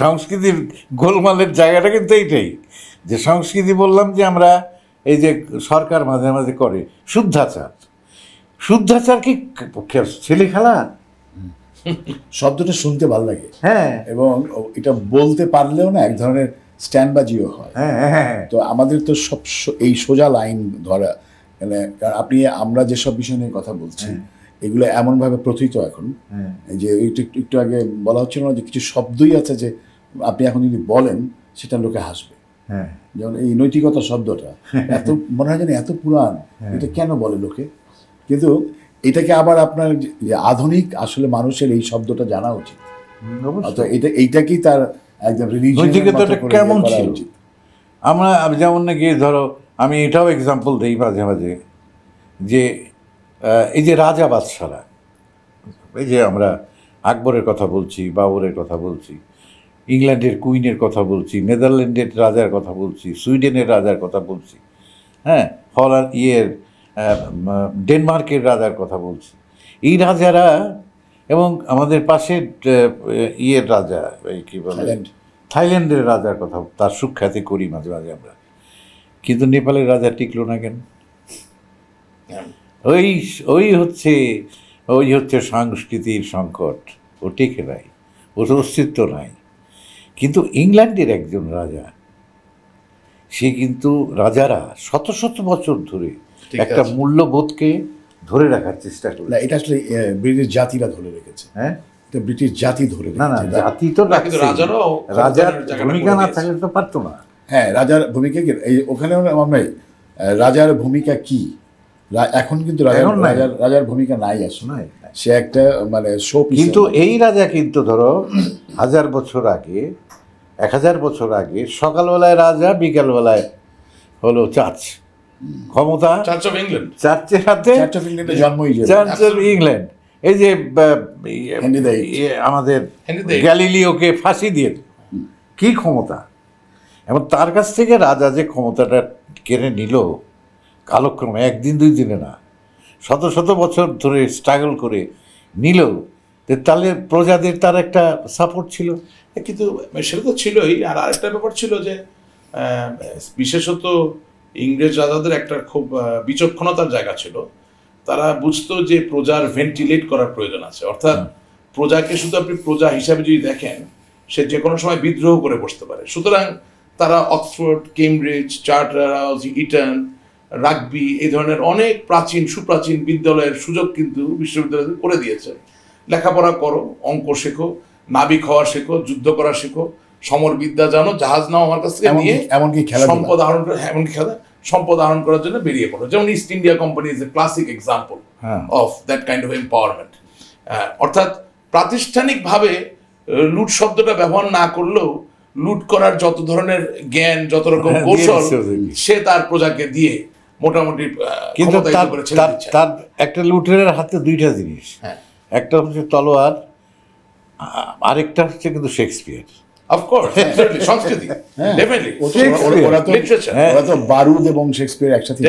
সংস্কৃতির গোলমালের জায়গাটা কিন্তু এইটাই, যে সংস্কৃতি বললাম যে আমরা এই যে সরকার মাঝে মাঝে করে শুদ্ধাচার। শুদ্ধাচার কি ছেলে খেলা? শব্দটা শুনতে ভালো লাগে, হ্যাঁ, এবং এটা বলতে পারলেও না এক ধরনের স্ট্যান্ডবাজিও হয়। হ্যাঁ, তো আমাদের তো সব এই সোজা লাইন ধরা, মানে আপনি আমরা যেসব বিষয় নিয়ে কথা বলছি এগুলো এমনভাবে প্রথিত এখন, যে একটু আগে বলা হচ্ছিল না যে কিছু শব্দই আছে যে আপনি এখন যদি বলেন সেটা লোকে হাসবে। যেমন এই নৈতিকতা শব্দটা এত মনে হয় যেন এত পুরান, এটা কেন বলে লোকে? কিন্তু এটাকে আবার আপনার যে আধুনিক, আসলে মানুষের এই শব্দটা জানা উচিত। এইটাকেই তার একদম নৈতিকতাটা কেমন ছিল। আমরা যেমন নাকি ধরো আমি এটাও এক্সাম্পল দিই মাঝে মাঝে যে এই যে রাজা বাদশারা, এই যে আমরা আকবরের কথা বলছি, বাবরের কথা বলছি, ইংল্যান্ডের কুইনের কথা বলছি, নেদারল্যান্ডের রাজার কথা বলছি, সুইডেনের রাজার কথা বলছি, হ্যাঁ, ডেনমার্কের রাজার কথা বলছি। এই রাজারা এবং আমাদের পাশের রাজা, এই কী বলে, থাইল্যান্ডের রাজার কথা, তার সুখ্যাতি করি মাঝে মাঝে আমরা। কিন্তু নেপালের রাজা টিকলো না কেন? ওই হচ্ছে সংস্কৃতির সংকট। ও টিকে নাই, ওর অস্তিত্ব নাই। কিন্তু ইংল্যান্ডের একজন রাজা, সে কিন্তু রাজারা শত শত বছর ধরে একটা মূল্যবোধকে ধরে রাখার চেষ্টা করে। না, এটা আসলে ব্রিটিশ জাতিরা ধরে রেখেছে। হ্যাঁ, এটা ব্রিটিশ জাতি ধরে না না, জাতি তো রাজার ভূমিকা না থাকলে তো পারতো না। হ্যাঁ, রাজার ভূমিকা কি ওখানেও আমরা রাজার ভূমিকা কি এখন কিন্তু রাজার ভূমিকা নাই আসলে। সে একটা মানে শো পিস। কিন্তু এই রাজা কিন্তু ধরো 1000 বছর আগে, 1000 বছর আগে সকালবেলায় রাজা, বিকালবেলায় হলো চার্চ। ক্ষমতা চার্চ অফ ইংল্যান্ড, চার্চের হাতে, চার্চ অফ ইংল্যান্ডের জন্মই চার্চ অফ ইংল্যান্ড। এই যে আমাদের গ্যালিলিওকে ফাঁসি দিয়ে কি ক্ষমতা, এবং তার কাছ থেকে রাজা যে ক্ষমতাটা কেড়ে নিল কালক্রমে, একদিন দুই দিনে না, শত শত বছর ধরে স্ট্রাগল করে নিল, তাহলে প্রজাদের তার একটা সাপোর্ট ছিল। কিন্তু সেটা তো ছিলই। আর আরেকটা ব্যাপার ছিল যে বিশেষত ইংরেজ রাজাদের একটা খুব বিচক্ষণতার জায়গা ছিল। তারা বুঝতো যে প্রজার ভেন্টিলেট করার প্রয়োজন আছে, অর্থাৎ প্রজাকে শুধু আপনি প্রজা হিসাবে যদি দেখেন, সে যে কোনো সময় বিদ্রোহ করে বসতে পারে। সুতরাং তারা অক্সফোর্ড, কেমব্রিজ, চার্টারহাউস, ইটন, রাগবি, এই ধরনের অনেক সুপ্রাচীন বিদ্যালয়ের সুযোগ কিন্তু বিশ্ববিদ্যালয় করে দিয়েছে। লেখাপড়া করো, অঙ্ক শেখো, নাবিক হওয়া শেখো, যুদ্ধ করা শেখো, সমর বিদ্যা জানো, জাহাজ নাও আমার কাছ থেকে নিয়ে, এমনকি সম্পদ আহরণ করার জন্য বেরিয়ে পড়ো। যেমন east India company is a classic example of that kind of empowerment. অর্থাৎ প্রাতিষ্ঠানিকভাবে লুট শব্দটা ব্যবহার না করলেও লুট করার যত ধরনের জ্ঞান, যত রকম কৌশল সে তার প্রজাকে দিয়ে মোটামুটি। কিন্তু তার একটা লুটের হাতে দুইটা জিনিস, একটা হচ্ছে তলোয়ার, আরেকটা হচ্ছে কিন্তু শেক্সপিয়ার। অফকোর্স, সংস্কৃতি, ডেফিনেটলি। ওরা তো বারুদ এবং শেক্সপিয়ার একসাথে,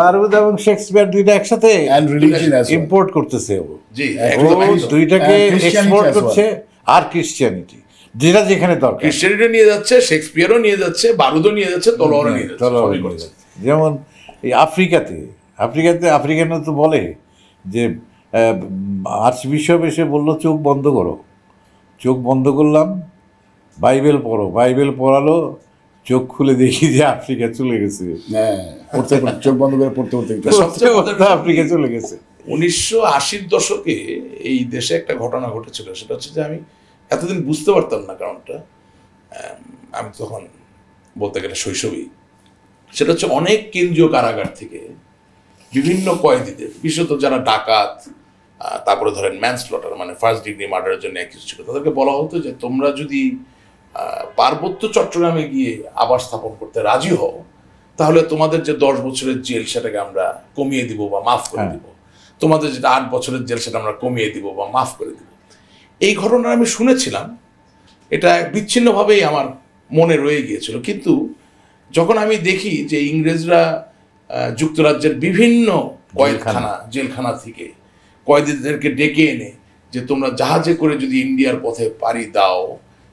বারুদ এবং শেক্সপিয়ার দুইটা একসাথে ইম্পোর্ট করতেছে। জি, দুইটাকে এক্সপোর্ট করছে। আর ক্রিশ্চিয়ানিটি, যেটা যেখানে দরকার, ক্রিশ্চিয়ানিটি নিয়ে যাচ্ছে, শেক্সপিয়ারও নিয়ে যাচ্ছে, বারুদও নিয়ে যাচ্ছে, তলোয়ারও নিয়ে যাচ্ছে। যেমন এই আফ্রিকানরা তো বলে যে আর্চ বিশপ এসে বললো চোখ বন্ধ করো, চোখ বন্ধ করলাম, বাইবেল পড়ো, বাইবেল পড়ালো, চোখ খুলে দেখি যে আফ্রিকা চলে গেছে। চোখ বন্ধ করে পড়তে আফ্রিকা চলে গেছে। 1980-র দশকে এই দেশে একটা ঘটনা ঘটেছিল। সেটা হচ্ছে যে আমি এতদিন বুঝতে পারতাম না কারণটা। আমি তখন বলতে গেলে শৈশবী। সেটা হচ্ছে অনেক কেন্দ্রীয় কারাগার থেকে বিভিন্ন কয়েদিদের, বিশেষত যারা ডাকাত, তারপরে ধরেন ম্যানস্লটার মানে ফার্স্ট ডিগ্রি মার্ডারের জন্য অ্যাকিউজ ছিল, তাদেরকে বলা হতো যে তোমরা যদি পার্বত্য চট্টগ্রামে গিয়ে আবার স্থাপন করতে রাজি হও, তাহলে তোমাদের যে 10 বছরের জেল সেটাকে আমরা কমিয়ে দিব বা মাফ করে দিব, তোমাদের যেটা 8 বছরের জেল সেটা আমরা কমিয়ে দিব বা মাফ করে দিব। এই ঘটনা আমি শুনেছিলাম, এটা বিচ্ছিন্নভাবেই আমার মনে রয়ে গিয়েছিল। কিন্তু যখন আমি দেখি যে ইংরেজরা যুক্তরাজ্যের বিভিন্ন জেলখানা থেকে কয়েদিদেরকে ডেকে এনে যে তোমরা জাহাজে করে যদি ইন্ডিয়ার পথে পাড়ি দাও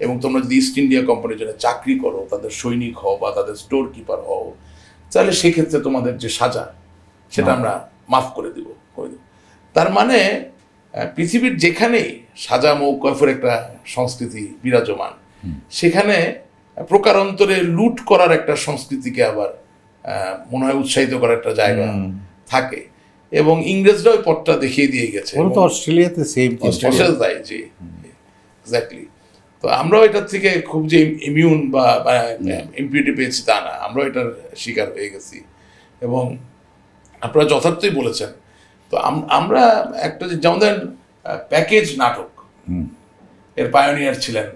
এবং তোমরা যদি ইস্ট ইন্ডিয়া কোম্পানির জন্য চাকরি করো, তাদের সৈনিক হও বা তাদের স্টোর কিপার হও, তাহলে সেক্ষেত্রে তোমাদের যে সাজা সেটা আমরা মাফ করে দিব। তার মানে পৃথিবীর যেখানেই সাজা মওকুফের একটা সংস্কৃতি বিরাজমান, সেখানে প্রকারান্তরে লুট করার একটা সংস্কৃতিকে আবার মনে হয় উৎসাহিত করার একটা জায়গা থাকে। এবং ইংরেজরা ওই পথটা দেখিয়ে দিয়ে গেছে। অস্ট্রেলিয়াতে তাই, জি, এক্স্যাক্টলি। তো আমরাও এটার থেকে খুব যে ইমিউন বা ইম্পিউনিটি পেয়েছি তা না, আমরাও এটার শিকার হয়ে গেছি। এবং আপনারা যথার্থই বলেছেন। তো আমরা একটা যেমন ধরেন প্যাকেজ নাটক, এর পায়োনিয়ার ছিলেন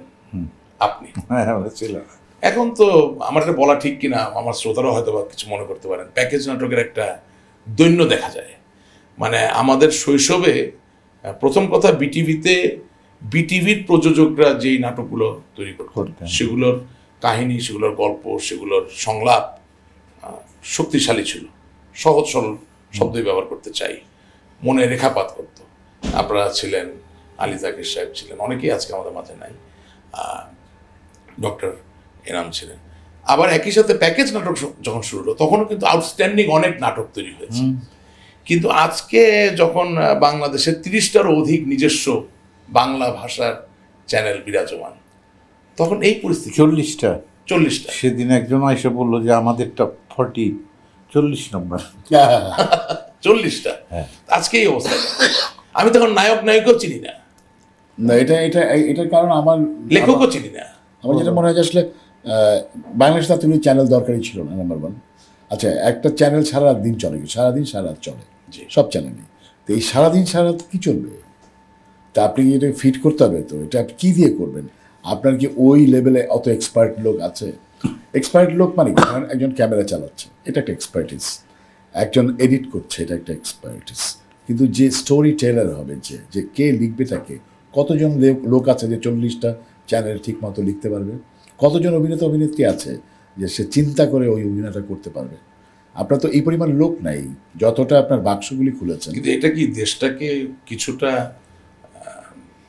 আপনি। এখন তো আমার এটা বলা ঠিক কিনা, আমার শ্রোতারা হয়তো বা কিছু মনে করতে পারেন, প্যাকেজ নাটকের একটা দৈন্য দেখা যায়। মানে আমাদের শৈশবে প্রথম কথা বিটিভির প্রযোজকরা যেই নাটকগুলো তৈরি করতেন সেগুলোর কাহিনী, সেগুলোর গল্প, সেগুলোর সংলাপ শক্তিশালী ছিল, সহজ সরল শব্দই ব্যবহার করতে চাই, মনে রেখাপাত করতো। আপনারা ছিলেন, আলী জাকির সাহেব ছিলেন, অনেকেই আজকে আমাদের মাঝে নাই, ডক্টর এনাম ছিলেন। আবার একই সাথে প্যাকেজ নাটক যখন শুরু হলো তখনও কিন্তু আউটস্ট্যান্ডিং অনেক নাটক তৈরি হয়েছে। কিন্তু আজকে যখন বাংলাদেশের 30টারও অধিক নিজস্ব বাংলা ভাষার চ্যানেল বিরাজমান, তখন এই পরিস্থিতি 40টা। সেদিন একজন এসে বললো যে আমাদেরটা 40 নম্বর 40টা। আজকে এই অবস্থা। আমি তখন নায়ক নায়িকাও চিনি না, এটার কারণ আমার লেখকও চিনি না। আমার যেটা মনে হয় আসলে বাংলাদেশে এতগুলি চ্যানেল দরকারই ছিল না, নাম্বার 1। আচ্ছা, একটা চ্যানেল সারা দিন চলে, সারাদিন সারা রাত চলে সব চ্যানেলে। তো এই সারাদিন সারা রাত কী চলবে? তা আপনি এটা ফিট করতে হবে। তো এটা আপনি কী দিয়ে করবেন? আপনার কি ওই লেভেলে অত এক্সপার্ট লোক আছে? এক্সপার্ট লোক মানে একজন ক্যামেরা চালাচ্ছে, এটা একটা এক্সপার্টিস। একজন এডিট করছে, এটা একটা এক্সপার্টিস। কিন্তু যে স্টোরি টেলার হবে, যে কে লিখবে তাকে, কতজন লোক আছে যে 40টা চ্যানেল ঠিক মতো লিখতে পারবে? কতজন অভিনেত্রী আছে যে সে চিন্তা করে ওই অভিনয়টা করতে পারবে? আপনার তো এই পরিমাণ লোক নাই যতটা আপনার বাক্সগুলি খুলেছেন। কিন্তু এটা কি দেশটাকে কিছুটা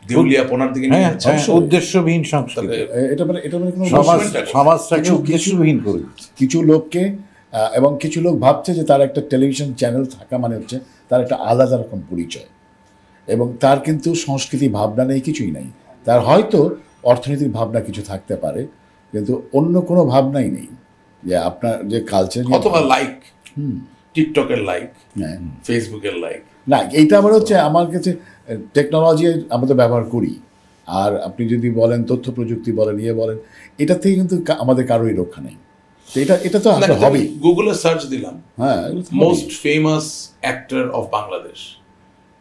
দেউলিয়াপনার দিকে নিয়ে যাচ্ছে? উদ্দেশ্যহীন সংস্কৃতি, এটা মানে কোনো সমাজটাকে উদ্দেশ্যহীন করে কিছু লোককে, এবং কিছু লোক ভাবছে যে তার একটা টেলিভিশন চ্যানেল থাকা মানে হচ্ছে তার একটা আলাদা রকম পরিচয়, এবং তার কিন্তু সংস্কৃতি ভাবনা নেই, কিছুই নাই। তার হয়তো অর্থনৈতিক ভাবনা কিছু থাকতে পারে, কিন্তু অন্য কোনো ভাবনাই নেই যে আপনার যে কালচার, অথবা লাইক, টিকটকের লাইক, ফেসবুকের লাইক। না, এইটা আবার হচ্ছে আমার কাছে টেকনোলজি আমরা তো ব্যবহার করি। আর আপনি যদি বলেন তথ্য প্রযুক্তি বলেন, বলেন, এটা থেকে কিন্তু আমাদের কারোই রক্ষা নেই। এটা তো হবেই। গুগলে সার্চ দিলাম, হ্যাঁ, most famous actor of Bangladesh,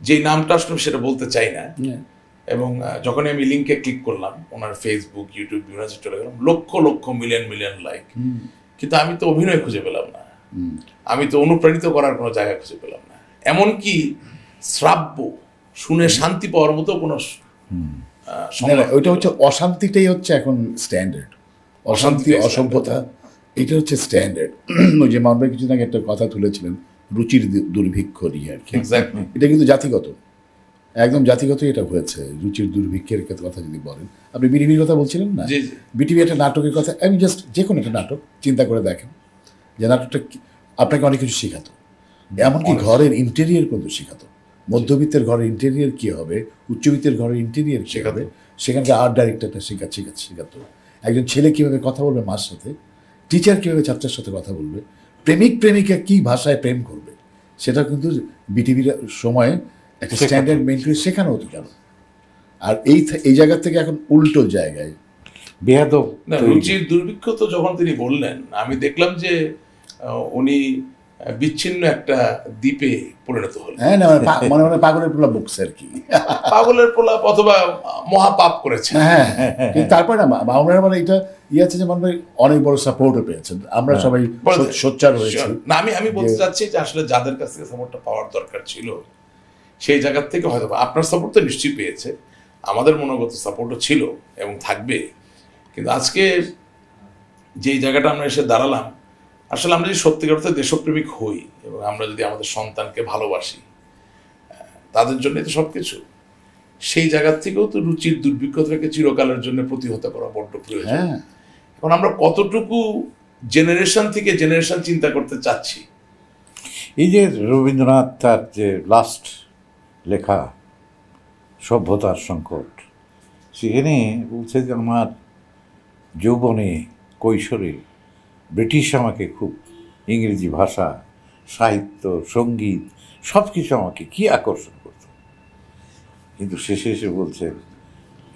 যে নামটা আসলে সেটা বলতে চাই না। এবং যখন আমি লিঙ্কে ক্লিক করলাম, ওনার ফেসবুক, ইউটিউব বিভিন্ন চলে গেলাম, লক্ষ লক্ষ মিলিয়ন লাইক। কিন্তু আমি তো অভিনয় খুঁজে পেলাম না, আমি তো অনুপ্রাণিত করার কোনো জায়গা খুঁজে পেলাম না। এমনকি শ্রাব্য শুনে শান্তি পাওয়ার মতো কোনো, ওইটা হচ্ছে অশান্তিটাই হচ্ছে এখন স্ট্যান্ডার্ড। অশান্তি, অসভ্যতা, এটা হচ্ছে স্ট্যান্ডার্ড। ওই যে মানবে কিছুদিন আগে একটা কথা তুলেছিলেন রুচির দুর্ভিক্ষ নিয়ে আর কি। এটা কিন্তু জাতিগত, একদম জাতিগত এটা হয়েছে। রুচির দুর্ভিক্ষের কথা যদি বলেন, আপনি বিটিভির কথা বলছিলেন না, বিটিভি একটা নাটকের কথা, আমি জাস্ট যে কোনো একটা নাটক চিন্তা করে দেখেন, যে নাটকটা আপনাকে অনেক কিছু শেখাতো, এমনকি ঘরের ইন্টেরিয়ার পর্যন্ত শেখাতো। মধ্যবিত্তের ঘরের ইন্টেরিয়ার কী হবে, উচ্চবিত্তের ঘরের ইন্টেরিয়ার কী হবে, সেখানকার আর্ট ডাইরেক্টরটা শেখাতো। একজন ছেলে কীভাবে কথা বলবে মার সাথে, টিচার কীভাবে ছাত্রের সাথে কথা বলবে, প্রেমিকা কী ভাষায় প্রেম করবে, সেটা কিন্তু বিটিভির সময়ে একটা স্ট্যান্ডার্ড মেনটেন শেখানো হতো কেন। আর এই জায়গা থেকে এখন উল্টো জায়গায় বেয়াদব। রুচির দুর্ভিক্ষ তো যখন তিনি বললেন, আমি দেখলাম যে উনি বিচ্ছিন্ন একটা দ্বীপে পরিণত হলেন। হ্যাঁ, না মনে মনে পাগলের প্রলাপ বকছে আর কি, পাগলের প্রলাপ অথবা মহাপাপ করেছে। হ্যাঁ, কিন্তু তারপরে না মামলার মানে এটা আছে যে মানে অনেক বড় সাপোর্টও পেয়েছেন, আমরা সবাই সোচ্চার হয়েছি। না, আমি বলতে চাচ্ছি যে আসলে যাদের কাছ থেকে সাপোর্টটা পাওয়ার দরকার ছিল, সেই জায়গার থেকে হয়তো আপনার সাপোর্ট তো নিশ্চয়ই পেয়েছে, আমাদের মনোগত সাপোর্টও ছিল এবং থাকবে। কিন্তু আজকে যেই জায়গাটা আমরা এসে দাঁড়ালাম, আসলে আমরা যদি সত্যিকার অর্থে দেশপ্রেমিক হই এবং আমরা যদি আমাদের সন্তানকে ভালোবাসি, তাদের জন্যই তো সব কিছু, সেই জায়গার থেকেও তো রুচির দুর্ভিক্ষতাকে চিরকালের জন্য প্রতিহত করা বড্ড প্রয়োজন। এখন আমরা কতটুকু জেনারেশন থেকে জেনারেশন চিন্তা করতে চাচ্ছি। এই যে রবীন্দ্রনাথ তার যে লাস্ট লেখা সভ্যতার সংকট, সেখানে বলছে যে আমার যৌবনে, কৈশোরে ব্রিটিশ আমাকে খুব ইংরেজি ভাষা, সাহিত্য, সঙ্গীত সব কিছু আমাকে কী আকর্ষণ করত, কিন্তু শেষে এসে বলছে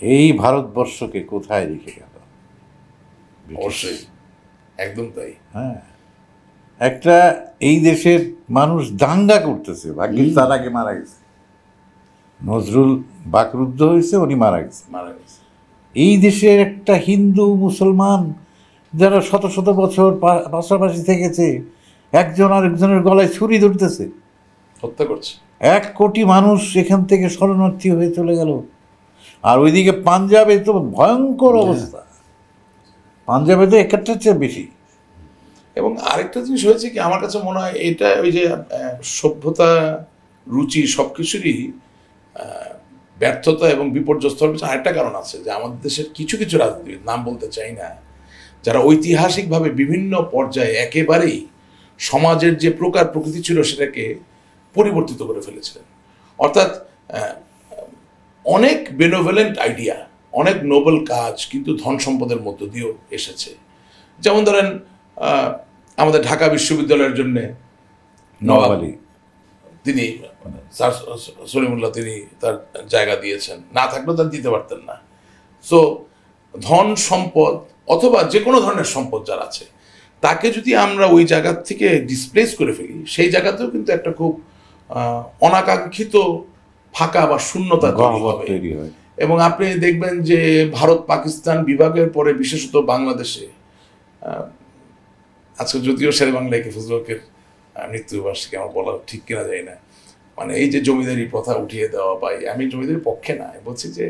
এই ভারতবর্ষকে কোথায় রেখে গেল। অবশ্যই, একদম তাই। হ্যাঁ, একটা এই দেশের মানুষ দাঙ্গা করতেছে, ভাগ্যিস তার আগে মারা গেছে। নজরুল বাকরুদ্ধ হয়েছে, উনি মারা গেছে। মারা গেছে। এই দেশের একটা হিন্দু মুসলমান যারা শত শত বছর পাশাপাশি থেকেছে, একজন আরেকজনের গলায় ছুরি ধরতেছে। হত্যা করছে। 1 কোটি মানুষ এখান থেকে শরণার্থী হয়ে চলে গেল। আর ওইদিকে পাঞ্জাবে তো ভয়ঙ্কর অবস্থা, পাঞ্জাবে তো 71-র চেয়ে বেশি। এবং আরেকটা জিনিস হয়েছে কি, আমার কাছে মনে হয় এটা ওই যে সভ্যতা, রুচি সব কিছুরই ব্যর্থতা এবং বিপর্যস্ত হওয়ার পিছনে আরেকটা কারণ আছে, যে আমাদের দেশের কিছু কিছু রাজনীতিবিদ, নাম বলতে চাই না, যারা ঐতিহাসিকভাবে বিভিন্ন পর্যায়ে একেবারেই সমাজের যে প্রকার প্রকৃতি ছিল সেটাকে পরিবর্তিত করে ফেলেছিলেন। অর্থাৎ অনেক বেনোভেলেন্ট আইডিয়া, অনেক নোবেল কাজ কিন্তু ধন সম্পদের মধ্য দিয়েও এসেছে। যেমন ধরেন আমাদের ঢাকা বিশ্ববিদ্যালয়ের জন্য নবাব আলী, তিনি স্যার সলিমুল্লাহ তিনি তার জায়গা দিয়েছেন, না থাকলেও তার দিতে পারতেন না। সো ধন সম্পদ অথবা যে কোনো ধরনের সম্পদ যার আছে, তাকে যদি আমরা ওই জায়গা থেকে ডিসপ্লেস করে ফেলি, সেই জায়গাতেও কিন্তু একটা খুব অনাকাঙ্ক্ষিত ফাঁকা বা শূন্যতা তৈরি হবে। এবং আপনি দেখবেন যে ভারত পাকিস্তান বিভাগের পরে বিশেষত বাংলাদেশে, আজকে যদিও শেরে বাংলা একে ফজলকের মৃত্যুবার্ষিকী, আমার বলা ঠিক কিনা যায় না, মানে এই যে জমিদারি প্রথা উঠিয়ে দেওয়া, পাই আমি জমিদারির পক্ষে না, বলছি যে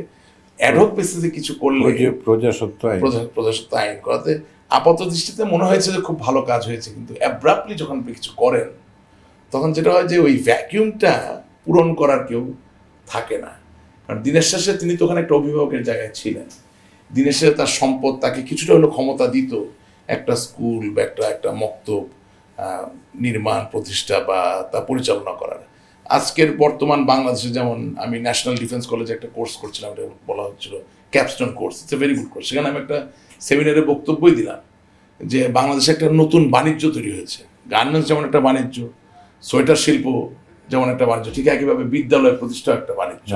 অ্যাডহক বেসিসে কিছু করলে, প্রজাস্বত্ব আইন করাতে আপাত দৃষ্টিতে মনে হয়েছে যে খুব ভালো কাজ হয়েছে, কিন্তু অ্যাব্রাপ্টলি যখন আপনি কিছু করেন তখন যেটা হয় যে ওই ভ্যাকিউমটা পূরণ করার কেউ থাকে না। কারণ দিনের শেষে তিনি তখন একটা অভিভাবকের জায়গায় ছিলেন, দিনের শেষে তার সম্পদ তাকে কিছুটা হলেও ক্ষমতা দিত একটা স্কুল বা একটা মক্তব নির্মাণ প্রতিষ্ঠা বা তা পরিচালনা করার। আজকের বর্তমান বাংলাদেশে যেমন আমি ন্যাশনাল ডিফেন্স কলেজে একটা কোর্স করছিলাম, এটা বলা হচ্ছিল capstone course, it's a very good course. সেখানে আমি একটা সেমিনারে বক্তব্যই দিলাম যে বাংলাদেশে একটা নতুন বাণিজ্য তৈরি হয়েছে, গার্মেন্টস যেমন একটা বাণিজ্য, সোয়েটার শিল্প যেমন একটা বাণিজ্য, ঠিক একইভাবে বিদ্যালয় প্রতিষ্ঠা একটা বাণিজ্য।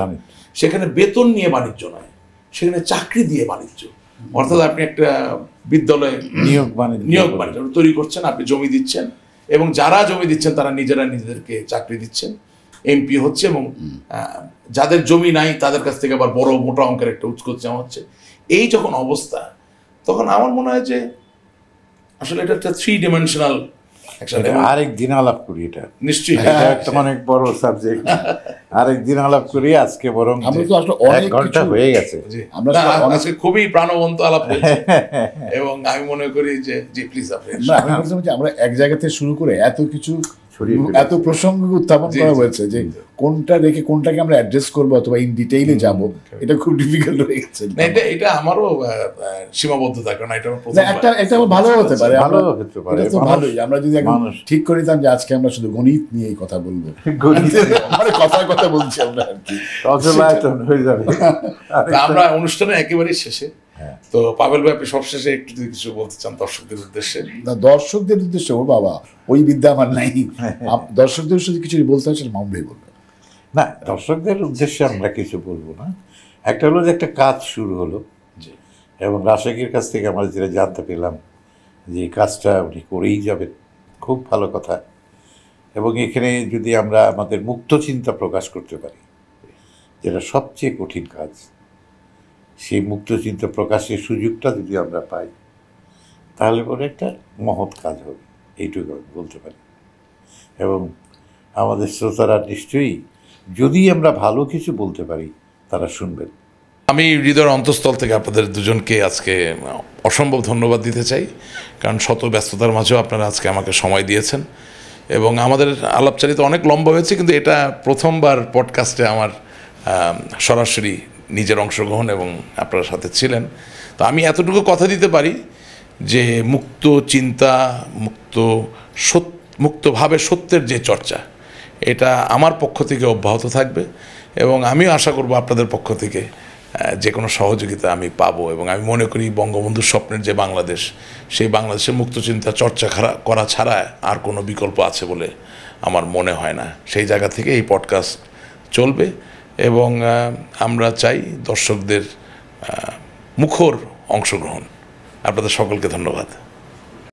সেখানে বেতন নিয়ে বাণিজ্য নয়, সেখানে চাকরি দিয়ে বাণিজ্য। অর্থাৎ আপনি একটা বিদ্যালয়ে নিয়োগ বাণিজ্য তৈরি করছেন, আপনি জমি দিচ্ছেন এবং যারা জমি দিচ্ছেন তারা নিজেরা নিজেদেরকে চাকরি দিচ্ছেন, এমপি হচ্ছে, এবং যাদের জমি নাই তাদের কাছ থেকে আবার বড় মোটা অঙ্কের একটা উৎকোচ নেওয়া হচ্ছে। এই যখন অবস্থা, তখন আমার মনে হয় যে আসলে এটা একটা 3 ডাইমেনশনাল। আরেকদিন আলাপ করি, এটা নিশ্চয়ই একটা অনেক বড় সাবজেক্ট, আরেকদিন আলাপ করি। আজকে বরং আমরা তো আসলে অনেক ঘন্টা হয়ে গেছে, আমরা আজকে খুবই প্রাণবন্ত আলাপ হয়েছে এবং আমি মনে করি যে জি প্লিজ আপনি। আমি বলছিলাম যে আমরা এক জায়গা থেকে শুরু করে এত কিছু, এত প্রসঙ্গ উত্থাপন করা হয়েছে যে কোনটা রেখে কোনটাকে আমরা অ্যাড্রেস করবো অথবা ইন ডিটেইলে যাব, এটা খুব ডিফিকাল্ট হয়ে গেছে। এটা আমারও সীমাবদ্ধতা, কারণ এটা একটা ভালো হতে পারে, এটা তো ভালোই। আমরা যদি ঠিক করে দিতাম যে আজকে আমরা শুধু গণিত নিয়েই কথা বলবো, মানে কথায় কথা বলছি আমরা আর কি, আমরা অনুষ্ঠানের একেবারেই শেষে। তো পাবেল ভাই, আপনি সবশেষে একটু যদি কিছু বলতে চান দর্শকদের উদ্দেশ্যে। দর্শকদের উদ্দেশ্যে, ও বাবা ওই বিদ্যা আমার নাই, দর্শকদের উদ্দেশ্যে কিছু বলতে হয় মামুন ভাই বলবেন। না, দর্শকদের উদ্দেশ্যে আমরা কিছু বলবো না। একটা হলো যে একটা কাজ শুরু হলো, এবং রাশেকের কাছ থেকে আমরা যেটা জানতে পেলাম যে এই কাজটা উনি করেই যাবেন, খুব ভালো কথা। এবং এখানে যদি আমরা আমাদের মুক্ত চিন্তা প্রকাশ করতে পারি, যেটা সবচেয়ে কঠিন কাজ, সেই মুক্ত চিন্তা প্রকাশের সুযোগটা যদি আমরা পাই, তাহলে পরে একটা মহৎ কাজ হবে, এইটুকু আমি বলতে পারি। এবং আমাদের শ্রোতারা নিশ্চয়ই যদি আমরা ভালো কিছু বলতে পারি, তারা শুনবেন। আমি হৃদয়ের অন্তঃস্থল থেকে আপনাদের দুজনকে আজকে অসম্ভব ধন্যবাদ দিতে চাই, কারণ শত ব্যস্ততার মাঝেও আপনারা আজকে আমাকে সময় দিয়েছেন। এবং আমাদের আলাপচারিতা অনেক লম্বা হয়েছে, কিন্তু এটা প্রথমবার পডকাস্টে আমার সরাসরি নিজের অংশগ্রহণ এবং আপনার সাথে ছিলেন। তো আমি এতটুকু কথা দিতে পারি যে মুক্ত চিন্তা, মুক্তভাবে সত্যের যে চর্চা, এটা আমার পক্ষ থেকে অব্যাহত থাকবে এবং আমিও আশা করব আপনাদের পক্ষ থেকে যে কোনো সহযোগিতা আমি পাবো। এবং আমি মনে করি বঙ্গবন্ধুর স্বপ্নের যে বাংলাদেশ, সেই বাংলাদেশের মুক্ত চিন্তা চর্চা করা ছাড়া আর কোনো বিকল্প আছে বলে আমার মনে হয় না। সেই জায়গা থেকে এই পডকাস্ট চলবে এবং আমরা চাই দর্শকদের মুখর অংশগ্রহণ। আপনাদের সকলকে ধন্যবাদ।